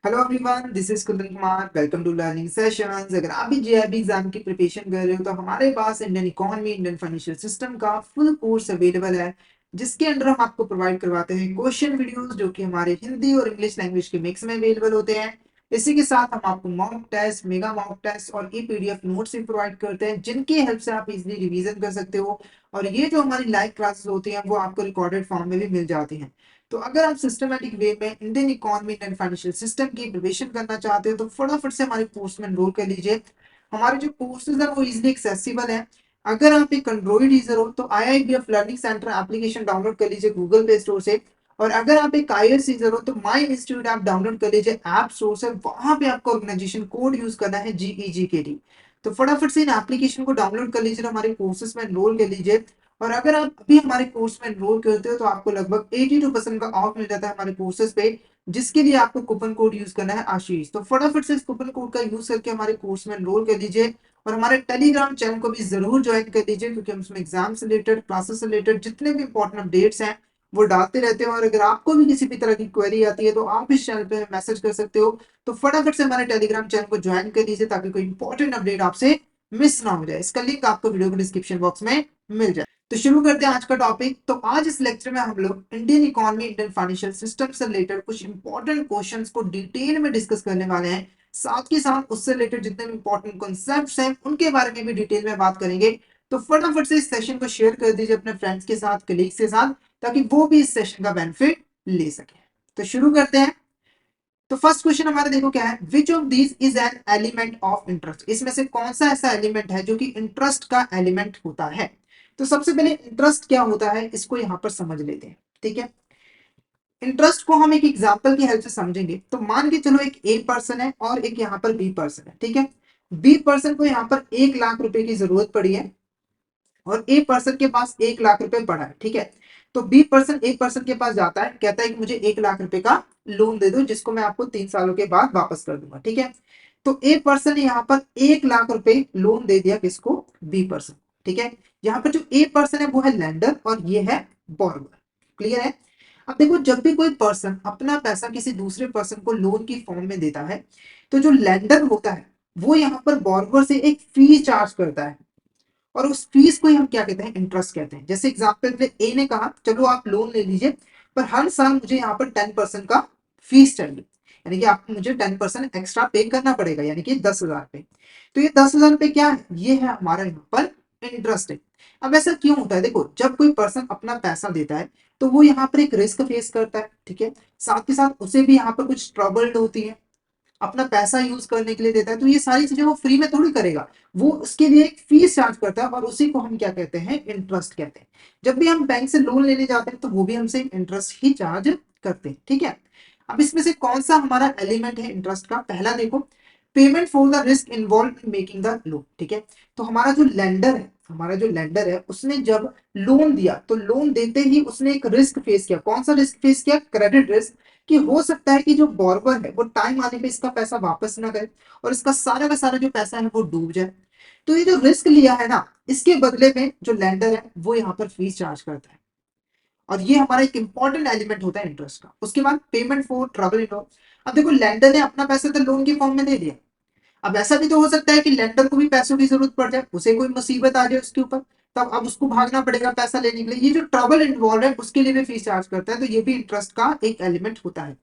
Hello everyone, this is Kundan Kumar. Welcome to learning sessions. अगर आप भी जेआरबी एग्जाम की प्रिपरेशन कर रहे हो तो हमारे पास Indian economy, Indian financial system का फुल कोर्स अवेलेबल है, जिसके अंदर हम आपको प्रोवाइड करवाते हैं क्वेश्चन वीडियोस जो कि हमारे हिंदी और इंग्लिश लैंग्वेज के मिक्स में अवेलेबल होते हैं। इसी के साथ हम आपको mock test, mega mock test और ई पीडीएफ नोट्स भी प्रोवाइड करते हैं, जिनकी हेल्प से आप इजीली रिवीजन कर सकते हो। और ये जो हमारी लाइव क्लासेस होती हैं वो आपको रिकॉर्डेड फॉर्म में भी मिल जाती हैं। तो अगर आप सिस्टमैटिक वे में Indian economy and financial system की प्रिपरेशन करना चाहते हो तो फटाफट से हमारे कोर्स में एनरोल कर लीजिए। हमारे जो कोर्सेज है वो इजीली एक्सेसिबल है। अगर आप एक एंड्रॉइड यूजर हो तो IIBF learning centre application download कर लीजिए गूगल प्ले स्टोर से। और अगर आप एक iOS यूजर हो तो माई इंस्टीट्यूट ऐप डाउनलोड कर लीजिए ऐप स्टोर से। वहां पे आपको ऑर्गेनाइजेशन कोड यूज करना है GEGKD। तो फटाफट से इन एप्लीकेशन को डाउनलोड कर लीजिए और हमारे कोर्सेज में एनरोल कर लीजिए। और अगर आप अभी हमारे कोर्स में एनरोल करते हो तो आपको लगभग 82% का ऑफ मिल जाता है हमारे कोर्सेज पे, जिसके लिए आपको कूपन कोड यूज करना है आशीष। तो फटाफट से इस कूपन कोड का यूज करके हमारे कोर्स में एनरोल कर लीजिए। और हमारे टेलीग्राम चैनल को भी जरूर ज्वाइन कर लीजिए, क्योंकि हम उसमें एग्जाम से रिलेटेड, क्लासेस से रिलेटेड जितने भी इंपॉर्टेंट अपडेट्स हैं वो डालते रहते हैं। और अगर आपको भी किसी भी तरह की क्वेरी आती है तो आप इस चैनल पे मैसेज कर सकते हो। तो फटाफट से हमारे टेलीग्राम चैनल को ज्वाइन कर लीजिए ताकि कोई इंपॉर्टेंट अपडेट आपसे मिस ना हो जाए। इसका लिंक आपको वीडियो के डिस्क्रिप्शन बॉक्स में मिल जाए। तो शुरू करते हैं आज का टॉपिक। तो आज इस लेक्चर में हम लोग Indian economy, Indian financial system से रिलेटेड कुछ इंपॉर्टेंट क्वेश्चंस को डिटेल में डिस्कस करने वाले हैं। साथ ही साथ उससे रिलेटेड जितने भी इंपॉर्टेंट कॉन्सेप्ट्स हैं उनके बारे में भी डिटेल में बात करेंगे। तो फटाफट से इस सेशन को शेयर कर दीजिए अपने फ्रेंड्स के साथ, कलीग्स के साथ, ताकि वो भी इस सेशन का बेनिफिट ले सके। तो शुरू करते हैं। तो फर्स्ट क्वेश्चन हमारा देखो क्या है, which of these is an element of interest. इसमें से कौन सा ऐसा एलिमेंट है जो कि इंटरेस्ट का एलिमेंट होता है। तो सबसे पहले इंटरेस्ट क्या होता है इसको यहां पर समझ लेते हैं। ठीक है, इंटरेस्ट को हम एक एग्जांपल की हेल्प से समझेंगे। तो मान के चलो एक ए पर्सन है और एक यहाँ पर बी पर्सन है। ठीक है, बी पर्सन को यहाँ पर 1 लाख रुपए की जरूरत पड़ी है और ए पर्सन के पास 1 लाख रुपए पड़ा है। ठीक है, तो बी पर्सन ए पर्सन के पास जाता है, कहता है कि मुझे 1 लाख रुपए का लोन दे दो, जिसको मैं आपको 3 सालों के बाद वापस कर दूंगा। ठीक है, तो ए पर्सन ने यहाँ पर 1 लाख रुपए लोन दे दिया किसको, बी पर्सन। ठीक है, यहाँ पर जो ए पर्सन है वो है लेंडर और ये है बोरोवर। क्लियर है। अब देखो, जब भी कोई पर्सन अपना पैसा किसी दूसरे पर्सन को लोन की फॉर्म में देता है तो जो लेंडर होता है वो यहाँ पर बोरोवर से एक फी चार्ज करता है। और उस फीस को ही हम क्या कहते हैं, इंटरेस्ट कहते हैं। जैसे एग्जाम्पल में ए ने कहा चलो आप लोन ले लीजिए, पर हर साल मुझे यहाँ पर 10% का फीस चाहिए, यानी कि आपको मुझे 10% एक्स्ट्रा पे करना पड़ेगा, यानी कि 10,000 रुपए। तो ये 10,000 रुपए क्या है, ये है हमारा यहाँ पर इंटरेस्ट है। अब ऐसा क्यों होता है, देखो जब कोई पर्सन अपना पैसा देता है तो वो यहाँ पर एक रिस्क फेस करता है। ठीक है, साथ के साथ उसे भी यहाँ पर कुछ ट्रबल्ड होती है, अपना पैसा यूज करने के लिए देता है, तो ये सारी चीजें वो फ्री में थोड़ी करेगा, वो उसके लिए एक फीस चार्ज करता है और उसी को हम क्या कहते हैं, इंटरेस्ट कहते हैं। जब भी हम बैंक से लोन लेने जाते हैं तो वो भी हमसे इंटरेस्ट ही चार्ज करते हैं। ठीक है, अब इसमें से कौन सा हमारा एलिमेंट है इंटरेस्ट का, पहला देखो, payment for the risk involve in making the loan. ठीक है, तो हमारा जो लेंडर है, उसने जब लोन दिया तो लोन देते ही उसने एक रिस्क फेस किया। कौन सा रिस्क फेस किया, क्रेडिट रिस्क, कि हो सकता है कि जो बॉर्बर है वो टाइम आने पे इसका पैसा वापस ना करे और इसका सारा का सारा जो पैसा है वो डूब जाए। तो ये जो रिस्क लिया है ना, इसके बदले में जो लेंडर है वो यहाँ पर फीस चार्ज करता है। और ये हमारा एक इंपॉर्टेंट एलिमेंट होता है इंटरेस्ट का। उसके बाद पेमेंट फॉर ट्रबल इन। अब देखो, लेंडर ने अपना पैसा तो लोन के फॉर्म में दे दिया। अब ऐसा भी तो हो सकता है कि लेंडर को भी पैसों की जरूरत पड़ जाए, उसे कोई मुसीबत आ जाए उसके ऊपर, तब अब उसको भागना पड़ेगा पैसा लेने के लिए। ये जो ट्रबल इन्वॉल्व है उसके लिए भी फीस चार्ज करता है, तो ये भी इंटरेस्ट का एक एलिमेंट होता है।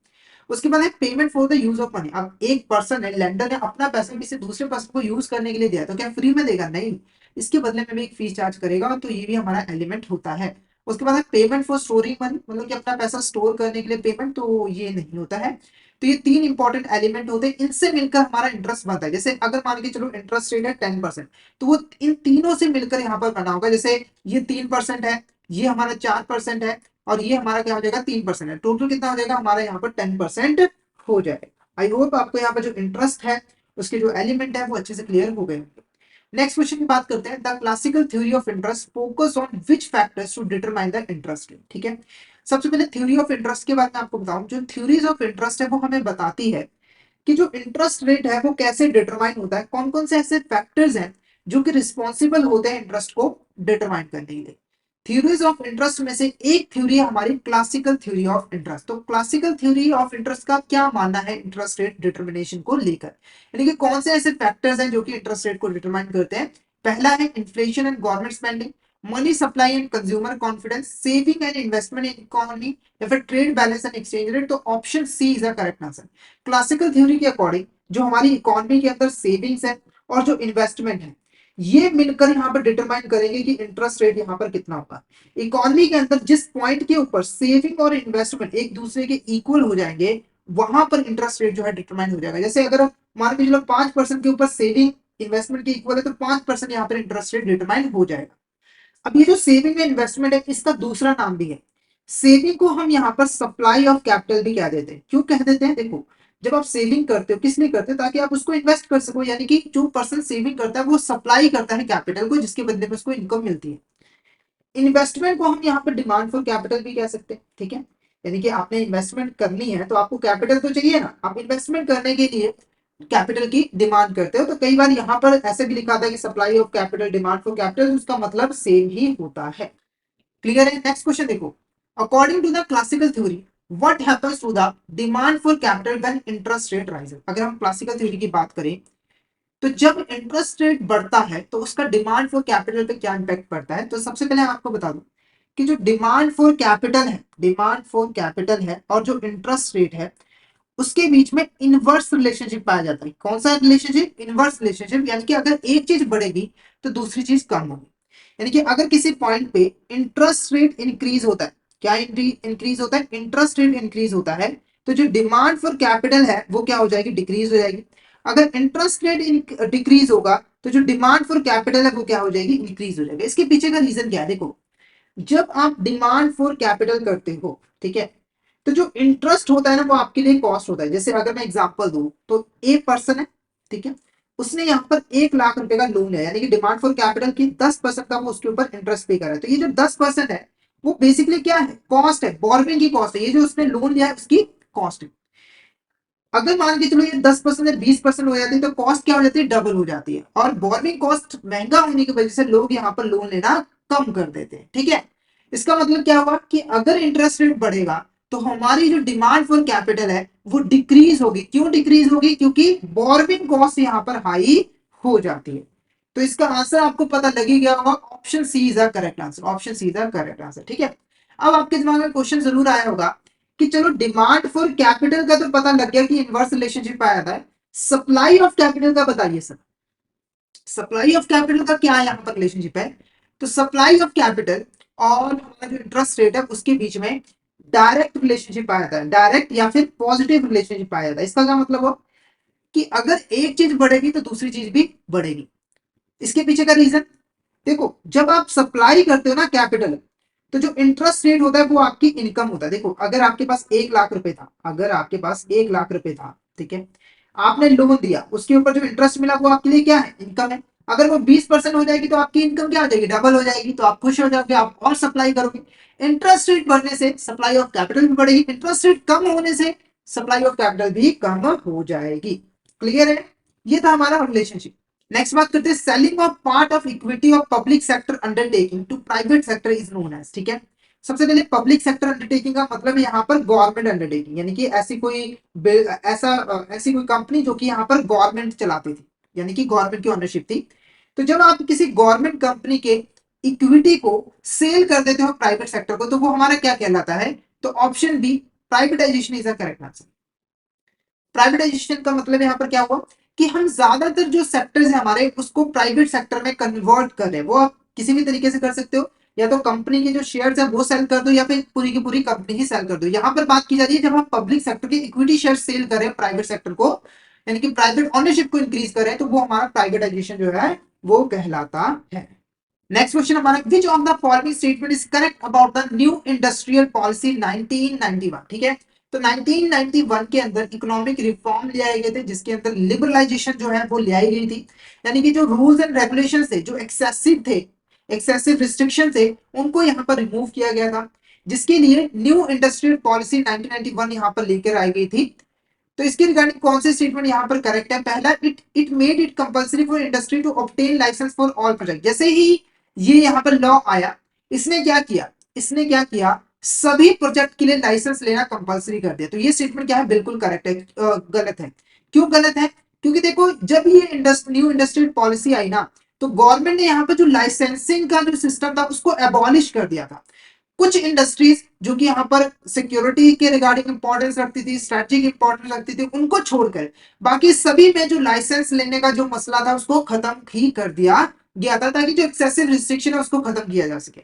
उसके बाद है payment for the use of money. अब एक पर्सन है, लेंडर ने अपना पैसा किसी दूसरे पर्सन को यूज करने के लिए दिया, तो क्या फ्री में देगा, नहीं, इसके बदले में भी एक फीस चार्ज करेगा, तो ये भी हमारा एलिमेंट होता है। उसके बाद है पेमेंट फॉर स्टोरिंग मनी, मतलब कि अपना पैसा स्टोर करने के लिए पेमेंट, तो ये नहीं होता है। तो ये तीन इंपॉर्टेंट एलिमेंट होते हैं, इनसे मिलकर हमारा इंटरेस्ट बनता है। जैसे अगर मान के चलो इंटरेस्ट रेट है 10%, तो वो इन तीनों से मिलकर यहाँ पर बना होगा। जैसे ये 3% है, ये हमारा 4% है, और ये हमारा क्या हो जाएगा, 3% है। टोटल कितना हो जाएगा हमारा यहाँ पर 10% हो जाएगा। आई होप आपको यहाँ पर जो इंटरेस्ट है उसके जो एलिमेंट है वो अच्छे से क्लियर हो गए। नेक्स्ट क्वेश्चन की बात करते हैं। The classical theory of interest focus on which factors to determine the interest rate. ठीक है, सबसे पहले थ्योरी ऑफ इंटरेस्ट के बारे में आपको बताऊं। जो थ्योरीज ऑफ इंटरेस्ट है वो हमें बताती है कि जो इंटरेस्ट रेट है वो कैसे डिटरमाइन होता है, कौन कौन से ऐसे फैक्टर्स हैं जो कि रिस्पॉन्सिबल होते हैं इंटरेस्ट को डिटरमाइन करने के लिए। थ्योरीज ऑफ इंटरेस्ट में से एक थ्योरी है हमारी क्लासिकल थ्योरी ऑफ इंटरेस्ट। तो क्लासिकल थ्योरी ऑफ इंटरेस्ट का क्या मानना है इंटरेस्ट रेट डिटर्मिनेशन को लेकर, यानी कि कौन से ऐसे फैक्टर्स हैं जो कि इंटरेस्ट रेट को डिटरमाइन करते हैं। पहला है inflation and government spending, money supply and consumer confidence, saving and investment in economy, या फिर trade balance and exchange rate. तो option C is the correct answer. Classical theory के अकॉर्डिंग जो हमारी इकोनॉमी के अंदर सेविंग्स है और जो इन्वेस्टमेंट है, ये मिलकर यहाँ पर डिटरमाइन करेंगे कि इंटरेस्ट रेट यहाँ पर कितना होगा। इकोनॉमी के अंदर जिस पॉइंट के ऊपर सेविंग और इन्वेस्टमेंट एक दूसरे के इक्वल हो जाएंगे, वहां पर इंटरेस्ट रेट जो है डिटरमाइन हो जाएगा। जैसे अगर मान के चलो 5% के ऊपर सेविंग इन्वेस्टमेंट के इक्वल है, तो 5% यहाँ पर इंटरेस्ट रेट डिटरमाइन हो जाएगा। अब ये जो सेविंग एंड इन्वेस्टमेंट है, इसका दूसरा नाम भी है। सेविंग को हम यहाँ पर सप्लाई ऑफ कैपिटल भी कह देते हैं। क्यों कह देते हैं? देखो, जब आप सेविंग करते हो किस लिए करते हो? ताकि आप उसको इन्वेस्ट कर सको, यानी कि जो पर्सन सेविंग करता है वो सप्लाई करता है कैपिटल को, जिसके बदले में उसको इनकम मिलती है। इन्वेस्टमेंट को हम यहाँ पर डिमांड फॉर कैपिटल भी कह सकते हैं, ठीक है। यानी कि आपने इन्वेस्टमेंट करनी है तो आपको कैपिटल तो चाहिए ना, आप इन्वेस्टमेंट करने के लिए कैपिटल की डिमांड करते हो। तो कई बार यहाँ पर ऐसे भी लिखा था कि supply of capital, demand for capital, उसका मतलब सेम ही होता है। क्लियर है? नेक्स्ट क्वेश्चन देखो, according to the classical theory what happens to the demand for capital when interest rate rises. अगर हम क्लासिकल थ्योरी की बात करें तो जब इंटरेस्ट रेट बढ़ता है तो उसका डिमांड फॉर कैपिटल पे क्या इंपैक्ट पड़ता है। तो सबसे पहले आपको बता दूं कि जो डिमांड फॉर कैपिटल है, डिमांड फॉर कैपिटल है और जो इंटरेस्ट रेट है, उसके बीच में इनवर्स रिलेशनशिप पाया जाता है। कौन सा रिलेशनशिप? Inverse relationship. यानी कि अगर एक चीज बढ़ेगी तो दूसरी चीज कम होगी। यानी कि अगर किसी पॉइंट पे इंटरेस्ट रेट इंक्रीज होता है, क्या इंक्रीज होता है? इंटरेस्ट रेट इंक्रीज होता है, तो जो डिमांड फॉर कैपिटल है वो क्या हो जाएगी? डिक्रीज हो जाएगी। अगर इंटरेस्ट रेट डिक्रीज होगा तो जो डिमांड फॉर कैपिटल है वो क्या हो जाएगी? इंक्रीज हो जाएगी। इसके पीछे का रीजन क्या है? देखो, जब आप डिमांड फॉर कैपिटल करते हो, ठीक है, तो जो इंटरेस्ट होता है ना वो आपके लिए कॉस्ट होता है। जैसे अगर मैं एग्जांपल दूं तो एक पर्सन है, ठीक है, उसने यहाँ पर 1 लाख रुपए का लोन लिया, यानी कि डिमांड फॉर कैपिटल की 10% का वो उसके ऊपर इंटरेस्ट पे कर रहा है। तो ये जो 10% है वो बेसिकली क्या है? कॉस्ट है, बोरविंग की कॉस्ट है। ये जो उसने लोन लिया है उसकी कॉस्ट है। अगर मान के चलो ये 10% या 20% हो जाती है तो कॉस्ट क्या हो जाती है? डबल हो जाती है। और बोरविंग कॉस्ट महंगा होने की वजह से लोग यहाँ पर लोन लेना कम कर देते हैं, ठीक है। इसका मतलब क्या हुआ कि अगर इंटरेस्ट रेट बढ़ेगा तो हमारी जो डिमांड फॉर कैपिटल है वो डिक्रीज होगी। क्यों डिक्रीज होगी? क्योंकि बोरविंग कॉस्ट यहाँ पर हाई हो जाती है। तो इसका आंसर आपको पता लग ही गया होगा, option C is the correct answer. Option C is the correct answer, ठीक है। अब आपके दिमाग में क्वेश्चन जरूर आया होगा कि चलो डिमांड फॉर कैपिटल का तो पता लग गया कि इनवर्स रिलेशनशिप आया था, सप्लाई ऑफ कैपिटल का बताइए सर। सप्लाई ऑफ कैपिटल का क्या यहाँ पर रिलेशनशिप है? तो सप्लाई ऑफ कैपिटल और हमारा जो इंटरेस्ट रेट है उसके बीच में डायरेक्ट रिलेशनशिप आया था, डायरेक्ट या फिर पॉजिटिव रिलेशनशिप आया था। इसका क्या मतलब हो कि अगर एक चीज बढ़ेगी तो दूसरी चीज भी बढ़ेगी। इसके पीछे का रीजन देखो, जब आप सप्लाई करते हो ना कैपिटल, तो जो इंटरेस्ट रेट होता है वो आपकी इनकम होता है। देखो, अगर आपके पास 1 लाख रुपए था, अगर आपके पास 1 लाख रुपए था, ठीक है, आपने लोन दिया, उसके ऊपर जो इंटरेस्ट मिला वो आपके लिए क्या है? इनकम है। अगर वो 20% हो जाएगी तो आपकी इनकम क्या हो जाएगी? डबल हो जाएगी। तो आप खुश हो जाओगे, आप और सप्लाई करोगे। इंटरेस्ट रेट बढ़ने से सप्लाई ऑफ कैपिटल भी बढ़ेगी, इंटरेस्ट रेट कम होने से सप्लाई ऑफ कैपिटल भी कम हो जाएगी। क्लियर है? ये था हमारा रिलेशनशिप। नेक्स्ट बात करते हैं, selling of part of equity of public sector undertaking to private sector is known as, ठीक है। सबसे पहले पब्लिक सेक्टर अंडरटेकिंग का मतलब है यहाँ पर गवर्नमेंट अंडरटेकिंग, यानी कि ऐसी कोई कंपनी जो कि यहाँ पर गवर्नमेंट चलाती थी, यानी कि गवर्नमेंट की ओनरशिप थी। तो जब आप किसी गवर्नमेंट कंपनी के इक्विटी को सेल कर देते हो प्राइवेट सेक्टर को, तो वो हमारा क्या कहलाता है? तो option B, privatisation is the correct answer. Privatisation का मतलब यहाँ पर क्या हुआ कि हम ज्यादातर जो सेक्टर्स है हमारे उसको प्राइवेट सेक्टर में कन्वर्ट कर रहे हैं। वो आप किसी भी तरीके से कर सकते हो, या तो कंपनी के जो शेयर्स है वो सेल कर दो, या फिर पूरी की पूरी कंपनी ही सेल कर दो। यहाँ पर बात की जा रही है जब आप पब्लिक सेक्टर के इक्विटी शेयर सेल कर रहे हैं प्राइवेट सेक्टर को, यानी कि प्राइवेट ओनरशिप को इंक्रीज कर रहे हैं, तो वो हमारा प्राइवेटाइजेशन जो है वो कहलाता है। नेक्स्ट क्वेश्चन हमारा, विच of the following statement is correct about the new industrial policy 1991, ठीक है। तो 1991 के अंदर इकोनॉमिक रिफॉर्म ले आए गए थे, जिसके अंदर लिबरलाइजेशन जो है वो ले आई गई थी। यानी कि जो रूल्स एंड रेगुलेशन थे, जो एक्सेसिव थे, एक्सेसिव रिस्ट्रिक्शन थे, उनको यहाँ पर रिमूव किया गया था, जिसके लिए न्यू इंडस्ट्रियल पॉलिसी 1991 यहाँ पर लेकर आई गई थी। तो इसके रिगार्डिंग कौन से स्टेटमेंट यहाँ पर करेक्ट है? पहला, it it made it compulsory for industry to obtain licence for all project. जैसे ही ये यहाँ पर लॉ आया, इसने क्या किया, सभी प्रोजेक्ट के लिए लाइसेंस लेना कंपलसरी कर दिया। तो ये स्टेटमेंट क्या है, बिल्कुल करेक्ट है, गलत है। क्यों गलत है? क्योंकि देखो जब ये न्यू इंडस्ट्रियल पॉलिसी आई ना, तो गवर्नमेंट ने यहाँ पे जो लाइसेंसिंग का जो सिस्टम था उसको एबॉलिश कर दिया था। कुछ इंडस्ट्रीज जो कि यहाँ पर सिक्योरिटी के रिगार्डिंग इंपॉर्टेंस रखती थी, स्ट्रेटेजिक इंपॉर्टेंस रखती थी, उनको छोड़कर बाकी सभी में जो लाइसेंस लेने का जो मसला था उसको खत्म ही कर दिया गया था, ताकि जो एक्सेसिव रिस्ट्रिक्शन है उसको खत्म किया जा सके।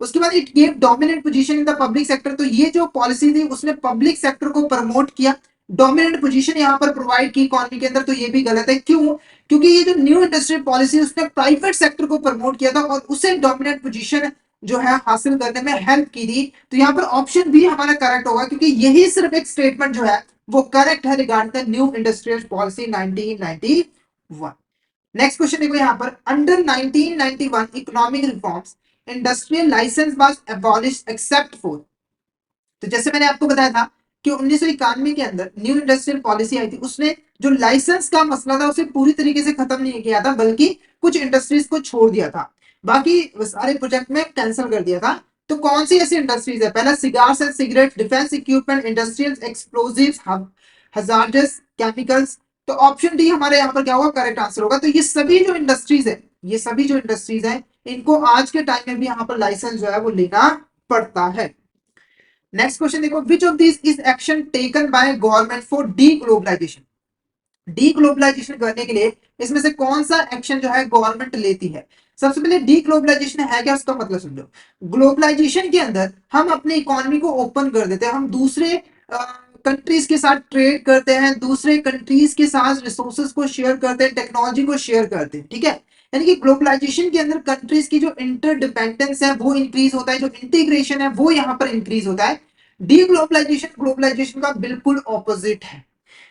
उसके बाद it gave dominant position in the public sector. तो ये जो पॉलिसी थी उसने पब्लिक सेक्टर को प्रमोट किया, डोमिनेंट पोजीशन यहाँ पर प्रोवाइड की इकोनॉमी के अंदर। तो ये भी गलत है। क्यों? क्योंकि ये जो न्यू इंडस्ट्रियल पॉलिसी उसने प्राइवेट सेक्टर को प्रमोट किया था और उसे डोमिनेंट पोजीशन जो है हासिल करने में हेल्प की थी। तो यहाँ पर ऑप्शन बी हमारा करेक्ट होगा, क्योंकि यही सिर्फ एक स्टेटमेंट जो है वो करेक्ट है regarding the new industrial policy 1991। Next question देखो यहाँ पर, under 1991 economic reforms industrial licence was abolished except for. तो जैसे मैंने आपको बताया था कि 1991 के अंदर न्यू इंडस्ट्रियल पॉलिसी आई थी, उसने जो लाइसेंस का मसला था उसे पूरी तरीके से खत्म नहीं किया था, बल्कि कुछ इंडस्ट्रीज को छोड़ दिया था, बाकी सारे प्रोजेक्ट में कैंसिल कर दिया था। तो कौन सी ऐसी इंडस्ट्रीज है? पहला cigars and cigarette, defence equipment, industrial explosives, hazardous chemicals. तो ऑप्शन डी हमारे यहाँ पर क्या होगा, करेक्ट आंसर होगा। तो ये सभी जो इंडस्ट्रीज है इनको आज के टाइम में भी यहाँ पर लाइसेंस जो है वो लेना पड़ता है। नेक्स्ट क्वेश्चन देखो, which of this is action taken by government for deglobalisation. Deglobalisation करने के लिए इसमें से कौन सा एक्शन जो है गवर्नमेंट लेती है? सबसे पहले डी ग्लोबलाइजेशन है क्या, उसका मतलब समझो। ग्लोबलाइजेशन के अंदर हम अपनी इकोनॉमी को ओपन कर देते हैं, हम दूसरे कंट्रीज के साथ ट्रेड करते हैं, दूसरे कंट्रीज के साथ रिसोर्सेज को शेयर करते हैं, टेक्नोलॉजी को शेयर करते हैं, ठीक है। यानी कि ग्लोबलाइजेशन के अंदर कंट्रीज की जो इंटरडिपेंडेंस है वो इंक्रीज होता है, जो इंटीग्रेशन है वो यहाँ पर इंक्रीज होता है। डी ग्लोबलाइजेशन ग्लोबलाइजेशन का बिल्कुल ऑपोजिट है।